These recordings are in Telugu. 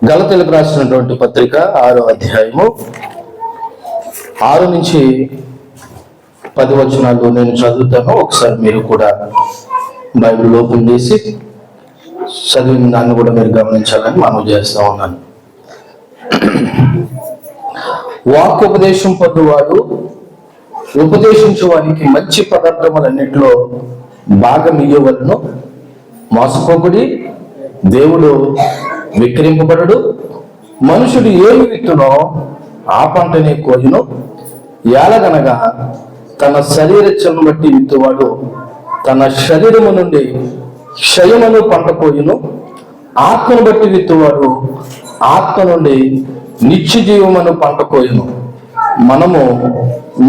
గలతీయులకు రాసినటువంటి పత్రిక 6వ అధ్యాయము 6 నుంచి 10 వచనాలు నేను చదువుతాను. ఒకసారి మీరు కూడా బైబిల్ ఓపెన్ చేసి చదివిన దాన్ని కూడా మీరు గమనించాలని మనం చేస్తా ఉన్నాను. వాక్యోపదేశం పొందువాడు ఉపదేశించువానికి మంచి పదార్థములన్నిటిలో భాగం ఇయ్యవలను. మోసపోకుడి, దేవుడు విక్రింపబడడు. మనుషుడు ఏమి విత్తునో ఆ పంటనే కోయును. ఎలాగనగా తన శరీరచ్చను బట్టి విత్తువాడు తన శరీరము నుండి క్షయమును పంట కోయును. ఆత్మను బట్టి విత్తువాడు ఆత్మ నుండి నిత్య జీవమును పంట కోయును. మనము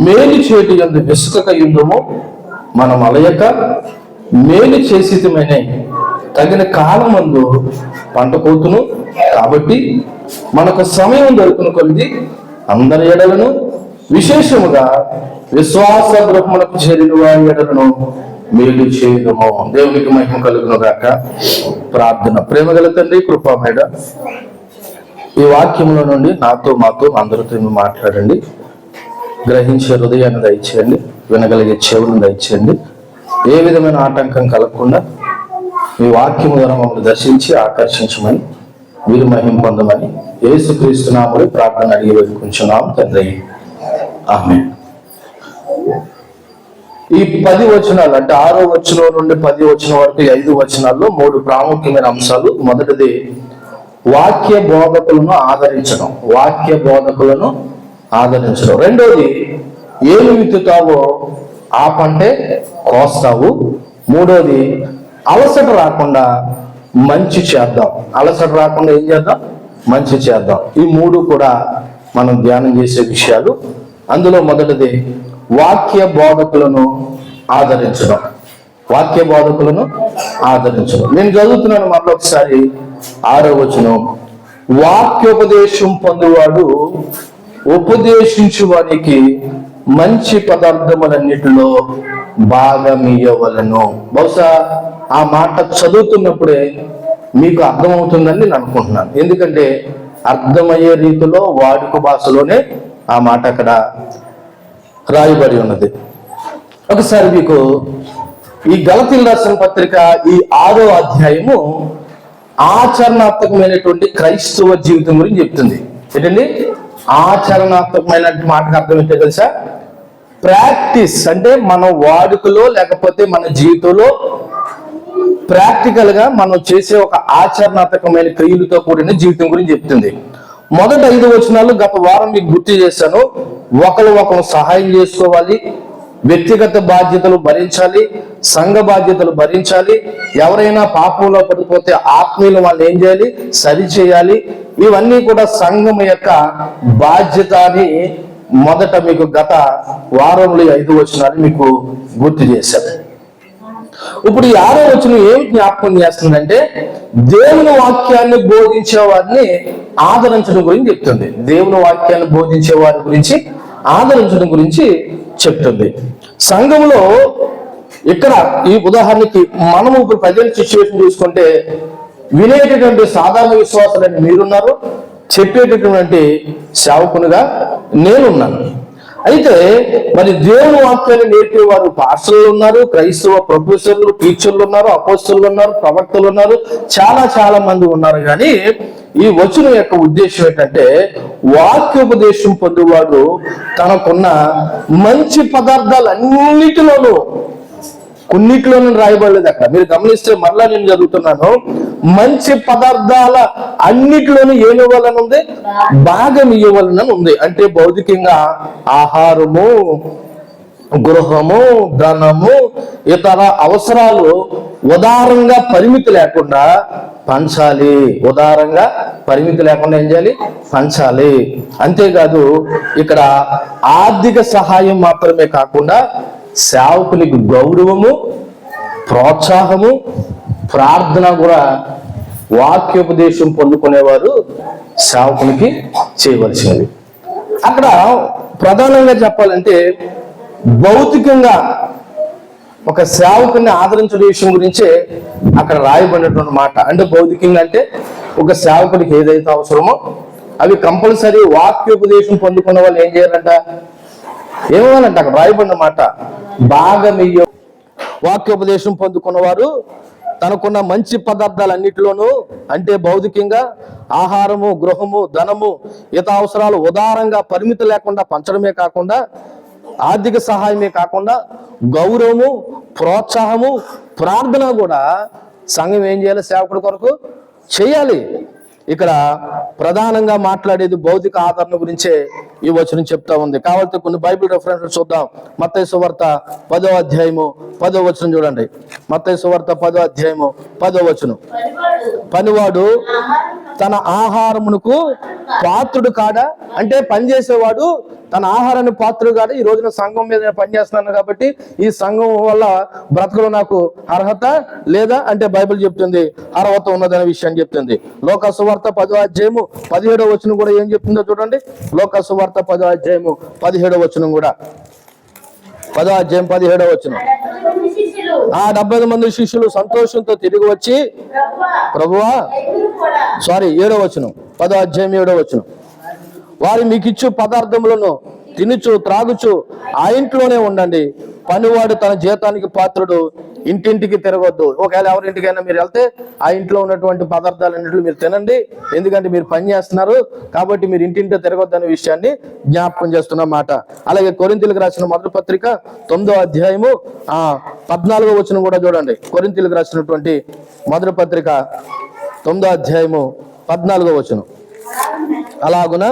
మేలు చేటి యందు విసుకక యుందుము, మనం అలయక మేలు చేసితమనే తగిన కాలమందు పంట కోతును. కాబట్టి మనకు సమయం దొరుకును కొలిది అందరి ఎడలను, విశేషముగా విశ్వాస గృహములకు చేరిన వారి ఎడలను మేలు చేయడము. దేవునికి మహిమ కలుగును గాక. ప్రార్థన. ప్రేమగల తండ్రి, కృపామేడ, ఈ వాక్యంలో నుండి నాతో మాతో అందరితో మాట్లాడండి. గ్రహించే హృదయాన్ని దయచేయండి, వినగలిగే చెవులను దయచేయండి. ఏ విధమైన ఆటంకం కలగకుండా మీ వాక్యము ద్వారా మమ్మల్ని దర్శించి ఆకర్షించమని, మీరు మహిమ పొందమని యేసుక్రీస్తు నామములో ప్రార్థన అడిగి వేడుకుంటున్నాం తండ్రి. ఆమేన్. ఈ 10 వచనాలు అంటే 6వ వచనం నుండి 10వ వచనం వరకు 5 వచనాల్లో 3 ప్రాముఖ్యమైన అంశాలు. మొదటిది వాక్య బోధకులను ఆదరించడం. వాక్య బోధకులను ఆదరించడం. రెండోది ఏమి విత్తుతావో ఆ పంటే కోస్తావు. మూడోది అలసట రాకుండా మంచి చేద్దాం. అలసట రాకుండా ఏం చేద్దాం? మంచి చేద్దాం. ఈ 3 కూడా మనం ధ్యానం చేసే విషయాలు. అందులో మొదటిది వాక్య బోధకులను ఆదరించడం. వాక్య బోధకులను ఆదరించడం. నేను చదువుతున్నాను మరొకసారి 6వ వచనం. వాక్యోపదేశం పొందువాడు ఉపదేశించు వానికి మంచి పదార్థములన్నిటిలో భాగమియ్యవలను. బహుశా ఆ మాట చదువుతున్నప్పుడే మీకు అర్థమవుతుందని నేను అనుకుంటున్నాను. ఎందుకంటే అర్థమయ్యే రీతిలో వాడుక భాషలోనే ఆ మాట అక్కడ రాయబడి ఉన్నది. ఒకసారి మీకు ఈ గలతీయులకు రాసిన పత్రిక ఈ 6వ అధ్యాయము ఆచరణాత్మకమైనటువంటి క్రైస్తవ జీవితం గురించి చెప్తుంది. ఏంటండి ఆచరణాత్మకమైన మాటకు అర్థం ఏంటో తెలుసా? ప్రాక్టీస్ అంటే మన వాడుకలో లేకపోతే మన జీవితంలో ప్రాక్టికల్ గా మనం చేసే ఒక ఆచరణాత్మకమైన క్రియలతో కూడిన జీవితం గురించి చెప్తుంది. మొదటి 5 వచనాలు గత వారం మీకు గుర్తు చేశాను. ఒకరు సహాయం చేసుకోవాలి, వ్యక్తిగత బాధ్యతలు భరించాలి, సంఘ బాధ్యతలు భరించాలి. ఎవరైనా పాపంలో పడిపోతే ఆత్మీయులు వాళ్ళు ఏం చేయాలి? సరి చేయాలి. ఇవన్నీ కూడా సంఘం యొక్క బాధ్యత అని మొదట మీకు గత వారంలో 5 వచనాలు మీకు గుర్తు చేశాను. ఇప్పుడు ఈ 6వ వచనం ఏమి జ్ఞాపకం చేస్తుందంటే దేవుని వాక్యాన్ని బోధించే వారిని ఆదరించడం గురించి చెప్తుంది. దేవుని వాక్యాన్ని బోధించే వారి గురించి ఆదరించడం గురించి చెప్తుంది. సంఘంలో ఇక్కడ ఈ ఉదాహరణకి మనము ఇప్పుడు ప్రజెంట్ సిచ్యువేషన్ చూసుకుంటే వినేటటువంటి సాధారణ విశ్వాసాలని మీరున్నారు, చెప్పేటటువంటి సేవకునిగా నేనున్నాను. అయితే మరి దేవుని వాక్యాన్ని నేర్పేవారు పాస్టర్లు ఉన్నారు, క్రైస్తవ ప్రొఫెసర్లు, టీచర్లు ఉన్నారు, అపోస్తలులు ఉన్నారు, ప్రవక్తలు ఉన్నారు, చాలా మంది ఉన్నారు. కానీ ఈ వచనం యొక్క ఉద్దేశం ఏంటంటే వాక్యోపదేశం పొందువాడు తనకున్న మంచి పదార్థాలన్నిటిలోనూ, కొన్నిటిలోనూ రాయబడలేదు అక్కడ. మీరు గమనిస్తే మరలా నేను చదువుతున్నాను. మంచి పదార్థాల అన్నిటిలోనూ ఏమివ్వాలని ఉంది? భాగం ఇవ్వాలని ఉంది. అంటే భౌతికంగా ఆహారము, గృహము, ధనము, ఇతర అవసరాలు ఉదారంగా పరిమితి లేకుండా పంచాలి. ఉదారంగా పరిమితి లేకుండా ఏం చేయాలి? పంచాలి. అంతేకాదు ఇక్కడ ఆర్థిక సహాయం మాత్రమే కాకుండా సేవకునికి గౌరవము, ప్రోత్సాహము, ప్రార్థన కూడా వాక్యోపదేశం పొందుకునేవారు సేవకునికి చేయవలసినది. అక్కడ ప్రధానంగా చెప్పాలంటే భౌతికంగా ఒక సేవకుని ఆదరించే విషయం గురించే అక్కడ రాయబడినటువంటి మాట. అంటే భౌతికంగా అంటే ఒక సేవకుడికి ఏదైతే అవసరమో అవి కంపల్సరీ వాక్యోపదేశం పొందుకున్న వాళ్ళు ఏం చేయాలంట, ఏమవ్వాలంట, అక్కడ రాయబడిన మాట భాగమియ్య. వాక్యోపదేశం పొందుకున్న వారు తనకున్న మంచి పదార్థాలన్నిటిలోనూ, అంటే భౌతికంగా ఆహారము, గృహము, ధనము, ఇతర అవసరాలు ఉదారంగా పరిమితి లేకుండా పంచడమే కాకుండా, ఆర్థిక సహాయమే కాకుండా గౌరవము, ప్రోత్సాహము, ప్రార్థన కూడా సంఘం ఏం చేయాలి, సేవకుడి కొరకు చేయాలి. ఇక్కడ ప్రధానంగా మాట్లాడేది భౌతిక ఆదరణ గురించే ఈ వచనం చెప్తా ఉంది. కావాలంటే కొన్ని బైబిల్ రెఫరెన్స్ చూద్దాం. మత్తయి సువార్త 10వ అధ్యాయము 10వ వచనం చూడండి. మత్తయి సువార్త 10వ అధ్యాయము 10వ వచనం. పనివాడు తన ఆహారమునకు పాత్రుడు కాడా, అంటే పనిచేసేవాడు తన ఆహారాన్ని పాత్రుడు కాడా. ఈ రోజున సంఘం మీద నేను పనిచేస్తున్నాను కాబట్టి ఈ సంఘం వల్ల బ్రతకలో నాకు అర్హత లేదా అంటే బైబిల్ చెప్తుంది అర్హత ఉన్నదనే విషయాన్ని చెప్తుంది. లోక సువార్త 10వ అధ్యాయము 17వ వచనం కూడా ఏం చెప్తుందో చూడండి. లోక సువార్త 10వ అధ్యాయము 17వ వచనం కూడా, 10వ అధ్యాయం 17వ వచనం. ఆ 70 మంది శిష్యులు సంతోషంతో తిరిగి వచ్చి ప్రభువా, 7వ వచనం, 10వ అధ్యాయం 7వ వచనం. వారు మీకు ఇచ్చు పదార్థములను తినుచు త్రాగుచు ఆ ఇంట్లోనే ఉండండి. పనివాడు తన జీతానికి పాత్రుడు, ఇంటింటికి తిరగొద్దు. ఒకవేళ ఎవరింటికైనా మీరు వెళ్తే ఆ ఇంట్లో ఉన్నటువంటి పదార్థాలన్నింటిలో మీరు తినండి, ఎందుకంటే మీరు పని చేస్తున్నారు కాబట్టి మీరు ఇంటింటి తిరగొద్దు అనే విషయాన్ని జ్ఞాపకం చేస్తున్న మాట. అలాగే కొరింథీయులకు రాసిన మొదటి పత్రిక 9వ అధ్యాయము 14వ వచనం కూడా చూడండి. కొరింథీయులకు రాసినటువంటి మొదటి పత్రిక 9వ అధ్యాయము 14వ వచనం. అలాగున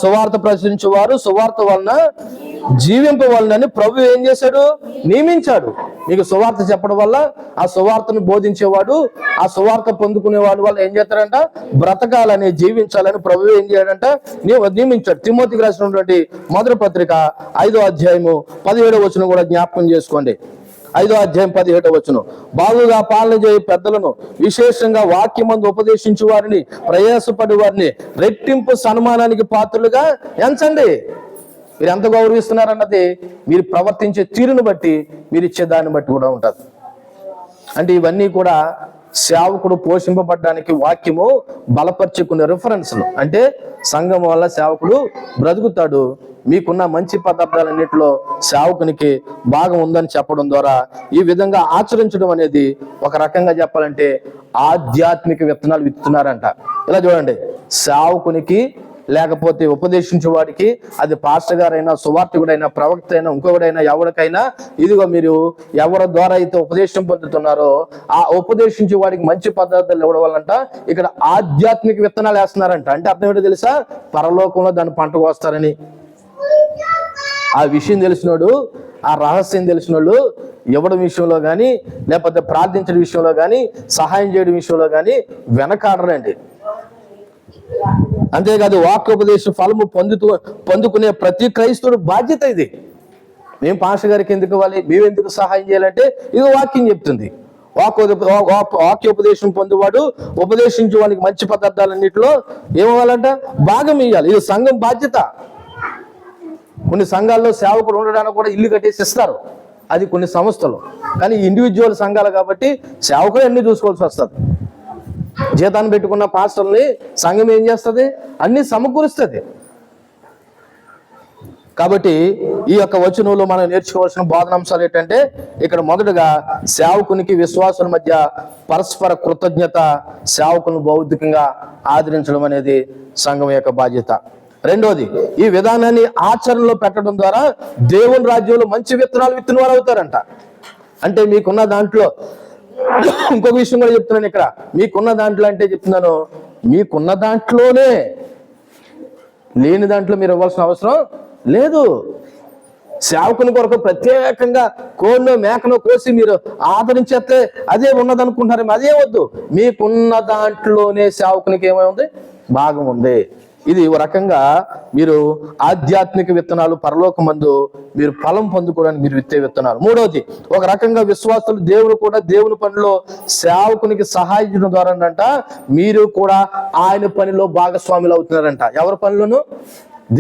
సువార్త ప్రచురించే వారు సువార్త వలన జీవింపవలనని ప్రభు ఏం చేశాడు, నియమించాడు. మీకు సువార్త చెప్పడం వల్ల ఆ సువార్తను బోధించేవాడు, ఆ సువార్త పొందుకునేవాడు వల్ల ఏం చేస్తారంట, బ్రతకాలని, జీవించాలని ప్రభు ఏం చేయాడంట, నియమించాడు. తిమోతికి రాసినటువంటి మొదటి పత్రిక 5వ అధ్యాయము 17వ వచనం కూడా జ్ఞాపకం చేసుకోండి. 5వ అధ్యాయం 17వ వచనం. బాగుగా పాలన చేయ పెద్దలను, విశేషంగా వాక్యమందు ఉపదేశించు వారిని, ప్రయాసపడి వారిని రెట్టింపు సన్మానానికి పాత్రులుగా ఎంచండి. మీరు ఎంత గౌరవిస్తున్నారన్నది మీరు ప్రవర్తించే తీరును బట్టి, మీరు ఇచ్చే దాన్ని బట్టి కూడా ఉంటుంది. అంటే ఇవన్నీ కూడా సేవకుడు పోషింపబడ్డానికి వాక్యము బలపరుచుకునే రిఫరెన్స్లు. అంటే సంఘం వల్ల సేవకుడు బ్రతుకుతాడు. మీకున్న మంచి పదార్థాలన్నింటిలో సేవకునికి భాగం ఉందని చెప్పడం ద్వారా ఈ విధంగా ఆచరించడం అనేది ఒక రకంగా చెప్పాలంటే ఆధ్యాత్మిక విత్తనాలు విత్తున్నారంట. ఇలా చూడండి, సేవకునికి లేకపోతే ఉపదేశించే వాడికి, అది పాస్టర్ గారైనా, సువార్తికుడైనా, ప్రవక్త అయినా, ఇంకొకడైనా, ఎవరికైనా, ఇదిగో మీరు ఎవరి ద్వారా అయితే ఉపదేశం పొందుతున్నారో ఆ ఉపదేశించే వాడికి మంచి పదార్థాలు ఇవ్వడం వల్లంట ఇక్కడ ఆధ్యాత్మిక విత్తనాలు వేస్తున్నారంట. అంటే అర్థం ఏంటో తెలుసా, పరలోకంలో దాన్ని పంట కోస్తారని. ఆ విషయం తెలిసినోడు, ఆ రహస్యం తెలిసినోళ్ళు ఇవ్వడం విషయంలో కానీ, లేకపోతే ప్రార్థించడం విషయంలో కానీ, సహాయం చేయడం విషయంలో కానీ వెనకాడరండి. అంతేకాదు వాక్యోపదేశ ఫలము పొందుకునే ప్రతి క్రైస్తవుడు బాధ్యత ఇది. మేము పాస్టర్ గారికి ఎందుకు ఇవ్వాలి, మేము ఎందుకు సహాయం చేయాలంటే ఇది వాక్యం చెప్తుంది. వాక్యోపదేశం పొందువాడు ఉపదేశించే వానికి మంచి పదార్థాలన్నింటిలో ఏమవ్వాలంట, భాగం ఇవ్వాలి. ఇది సంఘం బాధ్యత. కొన్ని సంఘాల్లో సేవకుడు ఉండడానికి కూడా ఇల్లు కట్టేసి ఇస్తారు, అది కొన్ని సంస్థలు. కానీ ఇండివిజువల్ సంఘాలు కాబట్టి సేవకుడు అన్ని చూసుకోవాల్సి వస్తుంది. జీతాన్ని పెట్టుకున్న పాస్టర్ని సంఘం ఏం చేస్తుంది, అన్ని సమకూరుస్తుంది. కాబట్టి ఈ యొక్క వచనంలో మనం నేర్చుకోవాల్సిన బోధనాంశాలు ఏంటంటే, ఇక్కడ మొదటగా సేవకునికి విశ్వాసుల మధ్య పరస్పర కృతజ్ఞత, సేవకులను బౌద్ధికంగా ఆదరించడం అనేది సంఘం యొక్క బాధ్యత. రెండోది, ఈ విధానాన్ని ఆచరణలో పెట్టడం ద్వారా దేవుని రాజ్యంలో మంచి విత్తనాలు విత్తిన వారు అవుతారంట. అంటే మీకున్న దాంట్లో ఇంకొక విషయం కూడా చెప్తున్నాను ఇక్కడ, మీకున్న దాంట్లో అంటే చెప్తున్నాను, మీకున్న దాంట్లోనే, లేని దాంట్లో మీరు ఇవ్వాల్సిన అవసరం లేదు. సేవకుని కొరకు ప్రత్యేకంగా కోడినో మేకనో కోసి మీరు ఆదరించేస్తే అదే ఉన్నదనుకుంటున్నారేమో, అదే వద్దు. మీకున్న దాంట్లోనే సేవకునికి ఏమై ఉంది, భాగం ఉంది. ఇది ఒక రకంగా మీరు ఆధ్యాత్మిక విత్తనాలు, పరలోకమందు మీరు ఫలం పొందుకోవడానికి మీరు విత్తే విత్తనాలు. మూడవది, ఒక రకంగా విశ్వాసులు దేవుడు కూడా దేవుని పనిలో సేవకునికి సహాయించడం ద్వారా అంట మీరు కూడా ఆయన పనిలో భాగస్వాములు అవుతున్నారంట. ఎవరి పనిలోను?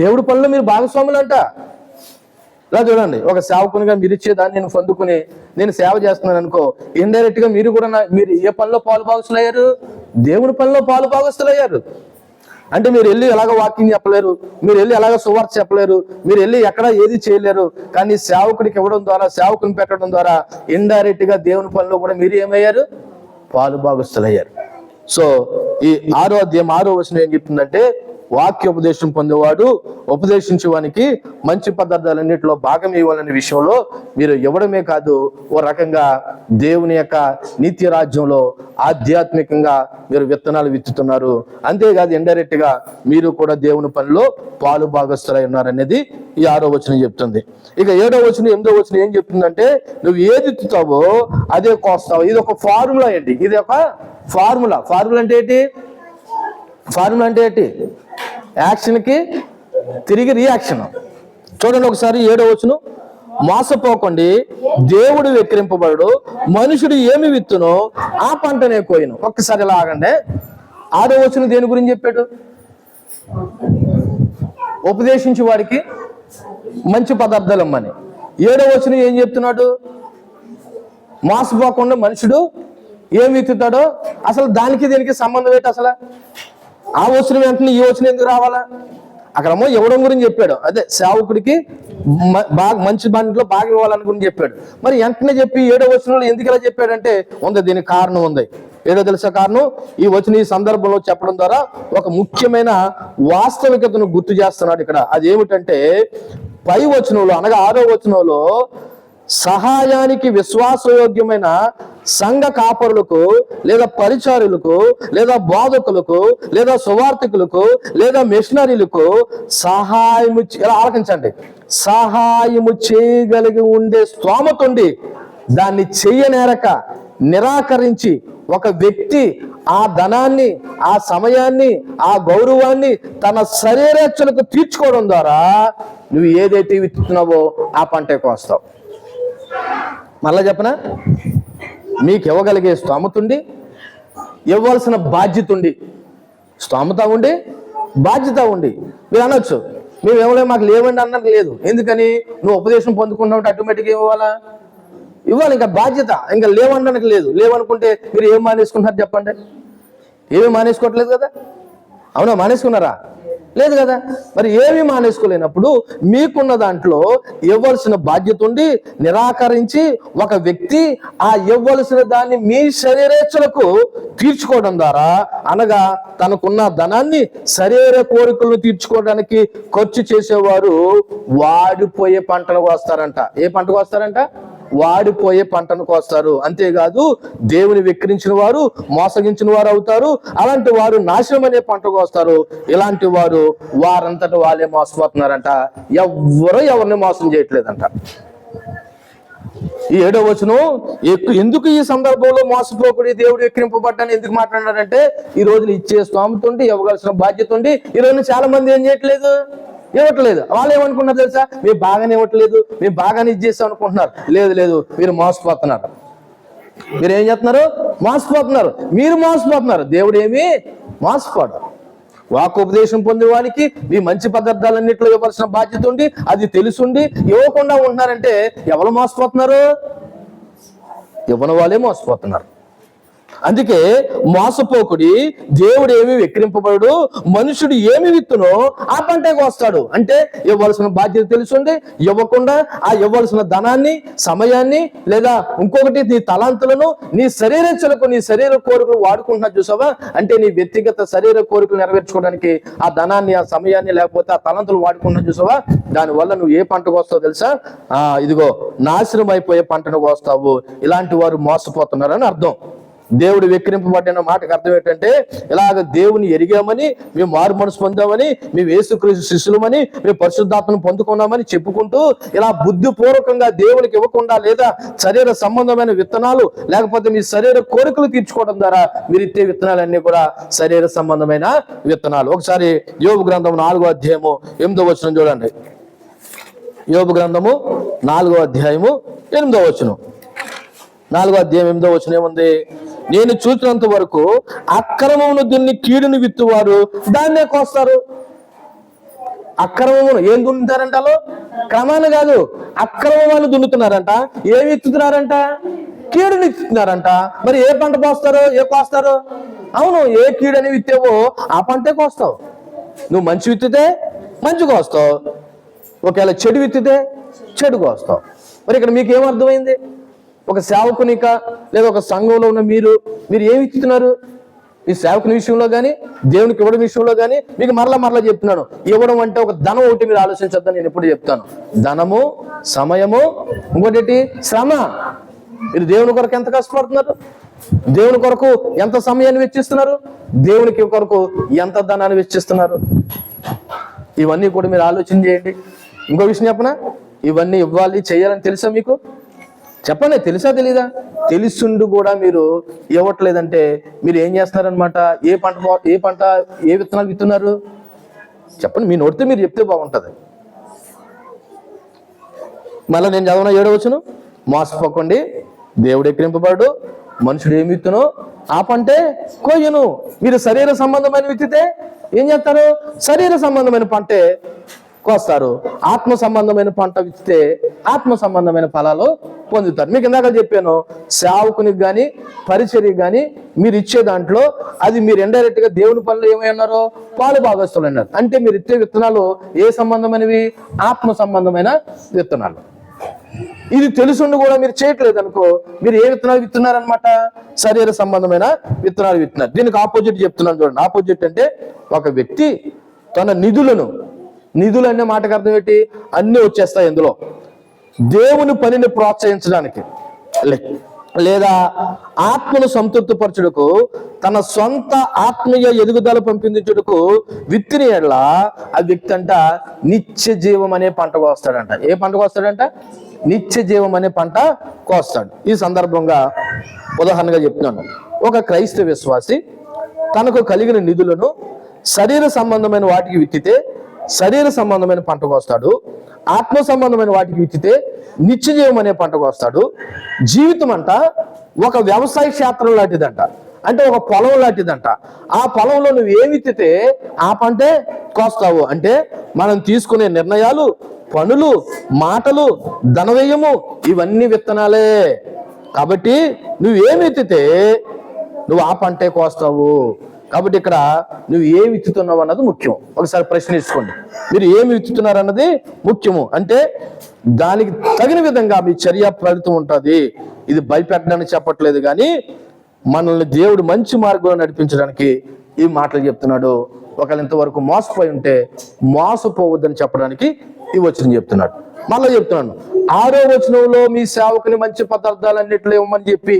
దేవుడి పనిలో మీరు భాగస్వాములు అంట. ఇలా చూడండి, ఒక సేవకునిగా మీరు ఇచ్చేదాన్ని నేను పొందుకుని నేను సేవ చేస్తున్నాను అనుకో, ఇండైరెక్ట్ గా మీరు కూడా మీరు ఏ పనిలో పాలు భాగస్తులయ్యారు? దేవుని పనిలో పాలు భాగస్తులయ్యారు. అంటే మీరు వెళ్ళి ఎలాగ వాకింగ్ చెప్పలేరు, మీరు వెళ్ళి ఎలాగ సువార్త చెప్పలేరు, మీరు వెళ్ళి ఎక్కడ ఏది చేయలేరు. కానీ సేవకుడికి ఇవ్వడం ద్వారా, సేవకుని పెట్టడం ద్వారా ఇండైరెక్ట్ గా దేవుని పనిలో కూడా మీరు ఏమయ్యారు? పాలు భాగస్తులయ్యారు. సో ఈ 6వ అధ్యాయం 6వ వచనం ఏం చెప్తుందంటే, వాక్యోపదేశం పొందేవాడు ఉపదేశించేవానికి మంచి పదార్థాలన్నింటిలో భాగం ఇవ్వాలనే విషయంలో మీరు ఇవ్వడమే కాదు, ఓ రకంగా దేవుని యొక్క నిత్య రాజ్యంలో ఆధ్యాత్మికంగా మీరు విత్తనాలు విత్తుతున్నారు. అంతేకాదు ఇండైరెక్ట్ గా మీరు కూడా దేవుని పనిలో పాలు భాగస్తులై ఉన్నారనేది ఈ 6వ వచనం చెప్తుంది. ఇక 7వ వచనం 8వ వచనం ఏం చెప్తుందంటే, నువ్వు ఏది విత్తుతావో అదే కోస్తావు. ఇది ఒక ఫార్ములా ఏంటి? ఇది ఒక ఫార్ములా. ఫార్ములా అంటే ఏంటి? ఫార్ములా అంటే ఏంటి? యాక్షన్కి తిరిగి రియాక్షన్. చూడండి ఒకసారి 7వ వచనం, మోసపోకండి, దేవుడు వెక్కిరింపబడు, మనుషుడు ఏమి విత్తునో ఆ పంటనే కోయను. ఒక్కసారి ఇలా ఆగండి. 6వ వచనం దేని గురించి చెప్పాడు? ఉపదేశించి వాడికి మంచి పదార్థాలు ఇమ్మని. 7వ వచనం ఏం చెప్తున్నాడు? మోసపోకుండా మనుషుడు ఏం విత్తుతాడో. అసలు దానికి దీనికి సంబంధం ఏంటి? అసలు ఆ వచనం వెంటనే ఈ వచనం ఎందుకు రావాలా? అక్కడేమో ఇవ్వడం గురించి చెప్పాడు, అదే సేవకుడికి బాగా మంచి దాంట్లో బాగా ఇవ్వాలని గురించి చెప్పాడు. మరి వెంటనే చెప్పి 7వ వచనంలో ఎందుకు ఇలా చెప్పాడంటే ఉంది, దీనికి కారణం ఉంది. ఏదో తెలుసా కారణం? ఈ వచనం ఈ సందర్భంలో చెప్పడం ద్వారా ఒక ముఖ్యమైన వాస్తవికతను గుర్తు చేస్తున్నాడు ఇక్కడ. అది ఏమిటంటే, పై వచనంలో అనగా 6వ వచనంలో సహాయానికి విశ్వాసయోగ్యమైన సంఘ కాపరులకు లేదా పరిచారులకు లేదా బోధకులకు లేదా సువార్థికులకు లేదా మిషనరీలకు సహాయము, ఇలా ఆలకించండి, సహాయము చేయగలిగి ఉండే స్తోమత ఉండి దాన్ని చెయ్యనేరక నిరాకరించి ఒక వ్యక్తి ఆ ధనాన్ని, ఆ సమయాన్ని, ఆ గౌరవాన్ని తన శరీరేచ్ఛలకు తీర్చుకోవడం ద్వారా నువ్వు ఏదైతే విత్తుతున్నావో ఆ పంటే కోస్తావు. మళ్ళా చెప్పనా, మీకు ఇవ్వగలిగే స్తోమత ఉండి, ఇవ్వాల్సిన బాధ్యత ఉండి, స్తోమత ఉండి బాధ్యత ఉండి. మీరు అనొచ్చు, మేము ఇవ్వలేము, మాకు లేవండి అన్నది లేదు. ఎందుకని? నువ్వు ఉపదేశం పొందుకున్నావు ఆటోమేటిక్గా ఇవ్వాలా? ఇవ్వాలి. ఇంకా బాధ్యత ఇంకా లేవనడానికి లేదు. లేవనుకుంటే మీరు ఏం మానేసుకుంటున్నారు చెప్పండి? ఏమీ మానేసుకోవట్లేదు కదా? అవునా? మానేసుకున్నారా? లేదు కదా? మరి ఏమీ మానేసుకోలేనప్పుడు మీకున్న దాంట్లో ఇవ్వాల్సిన బాధ్యత ఉండి నిరాకరించి ఒక వ్యక్తి ఆ ఇవ్వాల్సిన దాన్ని మీ శరీరేచ్ఛలకు తీర్చుకోవడం ద్వారా, అనగా తనకున్న ధనాన్ని శరీర కోరికలను తీర్చుకోవడానికి ఖర్చు చేసేవారు వాడిపోయే పంటను కోస్తారంట. ఏ పంటకు వస్తారంట? వాడిపోయే పంటను కోస్తారు. అంతేకాదు దేవుని వెక్కిరించిన వారు మోసగించిన వారు అవుతారు. అలాంటి వారు నాశనం అనే పంట కోస్తారు. ఇలాంటి వారు వారంతటా వాళ్ళే మోసపోతున్నారంట. ఎవరిని మోసం చేయట్లేదంట. ఈ 7వ వచనం ఎందుకు ఈ సందర్భంలో మోసపోకుడి, దేవుడు ఎక్కిరింపబడ్డాని ఎందుకు మాట్లాడారంటే, ఈ రోజున ఇచ్చే స్తోమత ఉండి, ఇవ్వవలసిన బాధ్యత ఉండి ఈ రోజున చాలా మంది ఏం చేయట్లేదు, ఇవ్వట్లేదు. వాళ్ళు ఏమనుకుంటున్నారు తెలుసా? మీరు బాగానే ఇవ్వట్లేదు, మేము బాగానే ఇచ్చేస్తాం అనుకుంటున్నారు. లేదు లేదు, మీరు మోసపోతున్నారు. మీరు ఏం చేస్తున్నారు? మోసపోతున్నారు. మీరు మోసపోతున్నారు. దేవుడు ఏమి మోసపోడు. వాకోపదేశం పొందేవానికి మీ మంచి పదార్థాలన్నింటిలో ఇవ్వాల్సిన బాధ్యత ఉండి, అది తెలుసుండి ఇవ్వకుండా ఉంటున్నారంటే ఎవరు మోసపోతున్నారు? ఇవ్వని వాళ్ళే మోసపోతున్నారు. అందుకే మోసపోకుడి, దేవుడు ఏమి వెక్కిరింపబడు, మనుషుడు ఏమి విత్తునో ఆ పంటే కోస్తాడు. అంటే ఇవ్వాల్సిన బాధ్యత తెలుసుండి ఇవ్వకుండా ఆ ఇవ్వాల్సిన ధనాన్ని, సమయాన్ని, లేదా ఇంకొకటి నీ తలాంతులను నీ శరీరేచ్ఛలకు, నీ శరీర కోరికలు వాడుకుంటున్నా చూసావా? అంటే నీ వ్యక్తిగత శరీర కోరికలు నెరవేర్చుకోవడానికి ఆ ధనాన్ని, ఆ సమయాన్ని, లేకపోతే ఆ తలాంతులు వాడుకుంటున్నా చూసావా? దానివల్ల నువ్వు ఏ పంట కోస్తావు తెలుసా? ఇదిగో నాశనం అయిపోయే పంటను కోస్తావు. ఇలాంటి వారు మోసపోతున్నారని అర్థం. దేవుడు వెక్కిరింపబడిన మాటకు అర్థం ఏంటంటే, ఇలాగ దేవుని ఎరిగామని, మేము మారు మనసు పొందామని, మేము యేసుక్రీస్తు శిష్యులమని, మేము పరిశుద్ధాత్మను పొందుకున్నామని చెప్పుకుంటూ ఇలా బుద్ధిపూర్వకంగా దేవునికి ఇవ్వకుండా, లేదా శరీర సంబంధమైన విత్తనాలు, లేకపోతే మీ శరీర కోరికలు తీర్చుకోవడం ద్వారా మీరు ఇచ్చే విత్తనాలన్నీ కూడా శరీర సంబంధమైన విత్తనాలు. ఒకసారి యోబు గ్రంథం 4వ అధ్యాయము 8వ వచనం చూడండి. యోబు గ్రంథము 4వ అధ్యాయము 8వ వచనం. 4వ అధ్యాయం 8వ వచనం ఏముంది? నేను చూసినంత వరకు అక్రమమును దున్ని కీడును విత్తువారు దాన్నే కోస్తారు. అక్రమమును ఏం దున్నుతారంట? వాళ్ళు క్రమాన్ని కాదు, అక్రమాన్ని దున్నుతున్నారంట. ఏమి ఎత్తుతున్నారంట? కీడుని ఎత్తుతున్నారంట. మరి ఏ పంట పోస్తారు? ఏ కోస్తారు? అవును, ఏ కీడని విత్తావో ఆ పంటే కోస్తావు. నువ్వు మంచి విత్తితే మంచి కోస్తావు, ఒకవేళ చెడు విత్తితే చెడు కోస్తావు. మరి ఇక్కడ మీకు ఏమర్థమైంది? ఒక సేవకునిక లేదా ఒక సంఘంలో ఉన్న మీరు ఏమి ఇస్తున్నారు? ఈ సేవకుని విషయంలో కానీ దేవునికి ఇవ్వడం విషయంలో కానీ మీకు మరలా చెప్తున్నాను, ఇవ్వడం అంటే ఒక ధనం ఒకటి మీరు ఆలోచించొద్దని నేను ఎప్పుడు చెప్తాను. ధనము, సమయము, ఇంకోటి శ్రమ. మీరు దేవుని కొరకు ఎంత కష్టపడుతున్నారు? దేవుని కొరకు ఎంత సమయాన్ని వెచ్చిస్తున్నారు? దేవునికి కొరకు ఎంత ధనాన్ని వెచ్చిస్తున్నారు? ఇవన్నీ కూడా మీరు ఆలోచన చేయండి. ఇంకో విషయం చెప్పనా, ఇవన్నీ ఇవ్వాలి చేయాలని తెలుసా మీకు? చెప్పండి, తెలుసా తెలీదా? తెలుసుండు కూడా మీరు ఇవ్వట్లేదంటే మీరు ఏం చేస్తున్నారనమాట? ఏ పంట ఏ విత్తనాలు విత్తున్నారు? చెప్పండి, మీ నోటితో మీరు చెప్తే బాగుంటుంది. మళ్ళీ నేను చదవన 7వ వచనం, మోసపోకండి, దేవుడు ఎక్కిరింపబడు, మనుషుడు ఏమి విత్తునో ఆ పంటే కోయను. మీరు శరీర సంబంధమైన విత్తితే ఏం చేస్తారు? శరీర సంబంధమైన పంటే కోస్తారు. ఆత్మ సంబంధమైన పంట విత్తితే ఆత్మ సంబంధమైన ఫలాలు పొందుతారు. మీకు ఇందాక చెప్పాను, సేవకునికి కానీ పరిచర్యకి కానీ మీరు ఇచ్చే దాంట్లో అది మీరు ఇండైరెక్ట్ గా దేవుని పనులు ఏమై ఉన్నారో పాలు భాగస్తులు అన్నారు. అంటే మీరు ఇచ్చే విత్తనాలు ఏ సంబంధమైనవి? ఆత్మ సంబంధమైన విత్తనాలు. ఇది తెలుసుండి కూడా మీరు చేయట్లేదు అనుకో, మీరు ఏ విత్తనాలు విత్తున్నారనమాట? శరీర సంబంధమైన విత్తనాలు విత్తున్నారు. దీనికి ఆపోజిట్ చెప్తున్నాను చూడండి. ఆపోజిట్ అంటే ఒక వ్యక్తి తన నిధులు అనే మాటకు అర్థం ఏంటి? అన్నీ వచ్చేస్తాయి ఇందులో. దేవుని పనిని ప్రోత్సహించడానికి లేదా ఆత్మను సంతృప్తిపరచుటకు, తన సొంత ఆత్మీయ ఎదుగుదల పెంపొందించుటకు విత్తిన ఎడల ఆ వ్యక్తి అంట నిత్య జీవం అనే పంట కోస్తాడంట. ఏ పంట కోస్తాడంట? నిత్య జీవం అనే పంట కోస్తాడు. ఈ సందర్భంగా ఉదాహరణగా చెప్తున్నాను, ఒక క్రైస్తవ విశ్వాసి తనకు కలిగిన నిధులను శరీర సంబంధమైన వాటికి విత్తితే శరీర సంబంధమైన పంట కోస్తాడు. ఆత్మ సంబంధమైన వాటికి విత్తితే నిత్య జీవం అనే పంట కోస్తాడు. జీవితం అంట ఒక వ్యవసాయ క్షేత్రం లాంటిదంట, అంటే ఒక పొలం లాంటిదంట. ఆ పొలంలో నువ్వు ఏమి విత్తితే ఆ పంటే కోస్తావు. అంటే మనం తీసుకునే నిర్ణయాలు, పనులు, మాటలు, ధనవ్యయము ఇవన్నీ విత్తనాలే. కాబట్టి నువ్వేమి విత్తితే నువ్వు ఆ పంటే కోస్తావు. కాబట్టి ఇక్కడ నువ్వు ఏమి విత్తుతున్నావు అన్నది ముఖ్యం. ఒకసారి ప్రశ్నించుకోండి, మీరు ఏమి విత్తుతున్నారు అన్నది ముఖ్యము. అంటే దానికి తగిన విధంగా మీ చర్య ఫలితం ఉంటుంది. ఇది భయపెట్టడానికి చెప్పట్లేదు, కానీ మనల్ని దేవుడు మంచి మార్గంలో నడిపించడానికి ఈ మాటలు చెప్తున్నాడు. ఒకవేళ ఇంతవరకు మోసపోయి ఉంటే మోసపోవద్దని చెప్పడానికి ఈ వచనం చెప్తున్నాడు. మళ్ళీ చెప్తున్నాను, 6వ వచనంలో మీ సేవకుని మంచి పదార్థాలన్నిట్లో ఇవ్వమని చెప్పి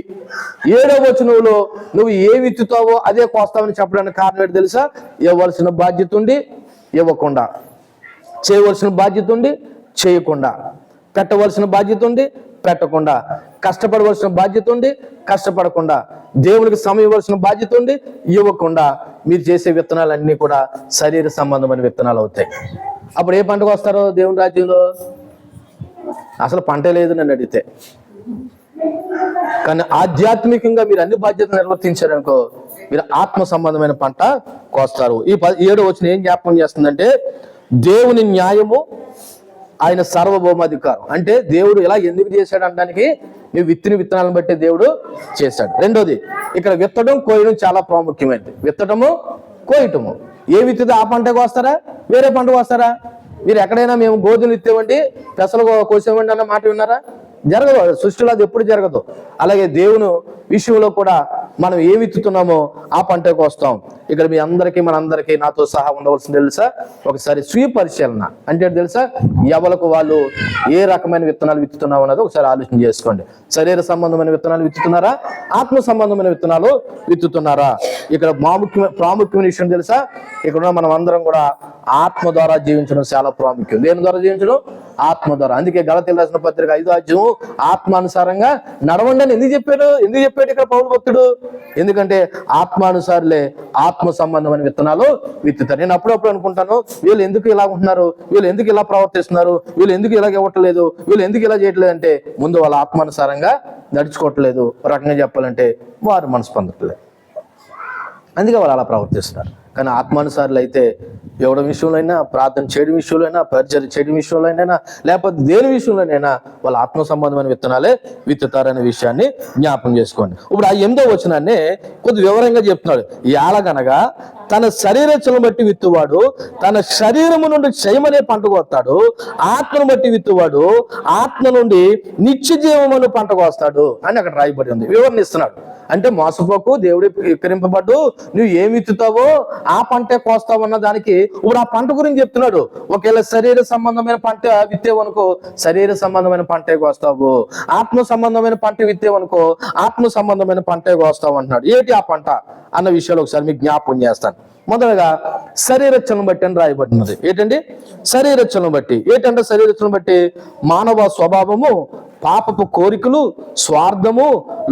7వ వచనంలో నువ్వు ఏ విత్తుతావో అదే కోస్తావని చెప్పడానికి కారణం ఏంటి తెలుసా? ఇవ్వవలసిన బాధ్యత ఉండి ఇవ్వకుండా, చేయవలసిన బాధ్యత ఉండి చేయకుండా, పెట్టవలసిన బాధ్యత ఉండి పెట్టకుండా, కష్టపడవలసిన బాధ్యత ఉండి కష్టపడకుండా, దేవునికి సమయం ఇవ్వాల్సిన బాధ్యత ఉండి ఇవ్వకుండా మీరు చేసే విత్తనాలన్నీ కూడా శరీర సంబంధమైన విత్తనాలు అవుతాయి. అప్పుడు ఏ పంటకు వస్తారో దేవుని రాజ్యంలో? అసలు పంటే లేదు నన్ను అడిగితే. కానీ ఆధ్యాత్మికంగా మీరు అన్ని బాధ్యతలు నిర్వర్తించారనుకో, మీరు ఆత్మ సంబంధమైన పంట కోస్తారు. ఈ 7వ వచనం ఏం జ్ఞాపకం చేస్తుందంటే, దేవుని న్యాయము, ఆయన సార్వభౌమాధికారం. అంటే దేవుడు ఇలా ఎందుకు చేశాడు అనడానికి నువ్వు విత్తనాలను బట్టి దేవుడు చేశాడు. రెండోది, ఇక్కడ విత్తడం కోయడం చాలా ప్రాముఖ్యమైనది. విత్తడము కోయటము. ఏ విత్తితే ఆ పంటకు వస్తారా? వేరే పంటకు వస్తారా? మీరు ఎక్కడైనా మేము గోధుమలు ఇత్తేమండి, పెసలు కోసేమండి అన్న మాట విన్నారా? జరగదు. సృష్టిలో అది ఎప్పుడు జరగదు. అలాగే దేవుని విషయంలో కూడా మనం ఏమి విత్తుతున్నామో ఆ పంటకు వస్తాం. ఇక్కడ మీ అందరికీ మనందరికీ నాతో సహా ఉండవలసింది తెలుసా? ఒకసారి స్వీయ పరిశీలన అంటే తెలుసా? ఎవరికి వాళ్ళు ఏ రకమైన విత్తనాలు విత్తుతున్నావు అన్నది ఒకసారి ఆలోచన చేసుకోండి. శరీర సంబంధమైన విత్తనాలు విత్తుతున్నారా? ఆత్మ సంబంధమైన విత్తనాలు విత్తుతున్నారా? ఇక్కడ ప్రాముఖ్యమైన విషయం తెలుసా? ఇక్కడ మనం అందరం కూడా ఆత్మ ద్వారా జీవించడం చాలా ప్రాముఖ్యం. దేని ద్వారా జీవించడం? ఆత్మ ద్వారా. అందుకే గలతీయులకు రాసిన పత్రిక 5వ అధ్యాయం ఆత్మానుసారంగా నడవండి అని ఎందుకు చెప్పాడు ఇక్కడ పౌలు భక్తుడు? ఎందుకంటే ఆత్మానుసారులే ఆత్మ సంబంధమైన విత్తనాలు విత్తుతారు. నేను అప్పుడప్పుడు అనుకుంటాను, వీళ్ళు ఎందుకు ఇలా ఉంటున్నారు, వీళ్ళు ఎందుకు ఇలా ప్రవర్తిస్తున్నారు, వీళ్ళు ఎందుకు ఇలా ఇవ్వట్లేదు, వీళ్ళు ఎందుకు ఇలా చేయట్లేదు అంటే ముందు వాళ్ళ ఆత్మానుసారంగా నడుచుకోవట్లేదు. రకంగా చెప్పాలంటే వారు మనసు పొందట్లేదు, అందుకే వాళ్ళు అలా ప్రవర్తిస్తున్నారు. కానీ ఆత్మానుసారులు అయితే ఎవడ విషయంలో అయినా, ప్రార్థన చేయడం విషయంలో అయినా, పరిచర్య చేయడం విషయంలో అయినా, లేకపోతే దేని విషయంలోనైనా వాళ్ళ ఆత్మ సంబంధమైన విత్తనాలే విత్తుతారనే విషయాన్ని జ్ఞాపకం చేసుకోండి. ఇప్పుడు ఆ 8వ వచనాన్ని కొద్ది వివరంగా చెప్తున్నాడు. ఎలాగనగా తన శరీరచలను బట్టి విత్తువాడు తన శరీరము నుండి క్షయమనే పంట కోస్తాడు, ఆత్మను బట్టి విత్తువాడు ఆత్మ నుండి నిత్య జీవమును పంట కోస్తాడు అని అక్కడ రాయబడి ఉంది. వివరణ ఇస్తున్నాడు. అంటే మోసపోకు, దేవుడు ఎక్కిరింపబడ్డు, నువ్వు ఏమి విత్తుతావో ఆ పంటే కోస్తావు అన్న దానికి ఇప్పుడు ఆ పంట గురించి చెప్తున్నాడు. ఒకవేళ శరీర సంబంధమైన పంట విత్తేవనుకో శరీర సంబంధమైన పంటే కోస్తావు, ఆత్మ సంబంధమైన పంట విత్తేవనుకో ఆత్మ సంబంధమైన పంటే కోస్తావు అంటున్నాడు. ఏంటి ఆ పంట అన్న విషయాలు ఒకసారి మీకు జ్ఞాపకం చేస్తాను. మొదటగా శరీరచలను బట్టి అని రాయబడినది. ఏంటండి? శరీరచలను బట్టి. ఏంటంటే శరీరచలను బట్టి మానవ స్వభావము, పాపపు కోరికలు, స్వార్థము,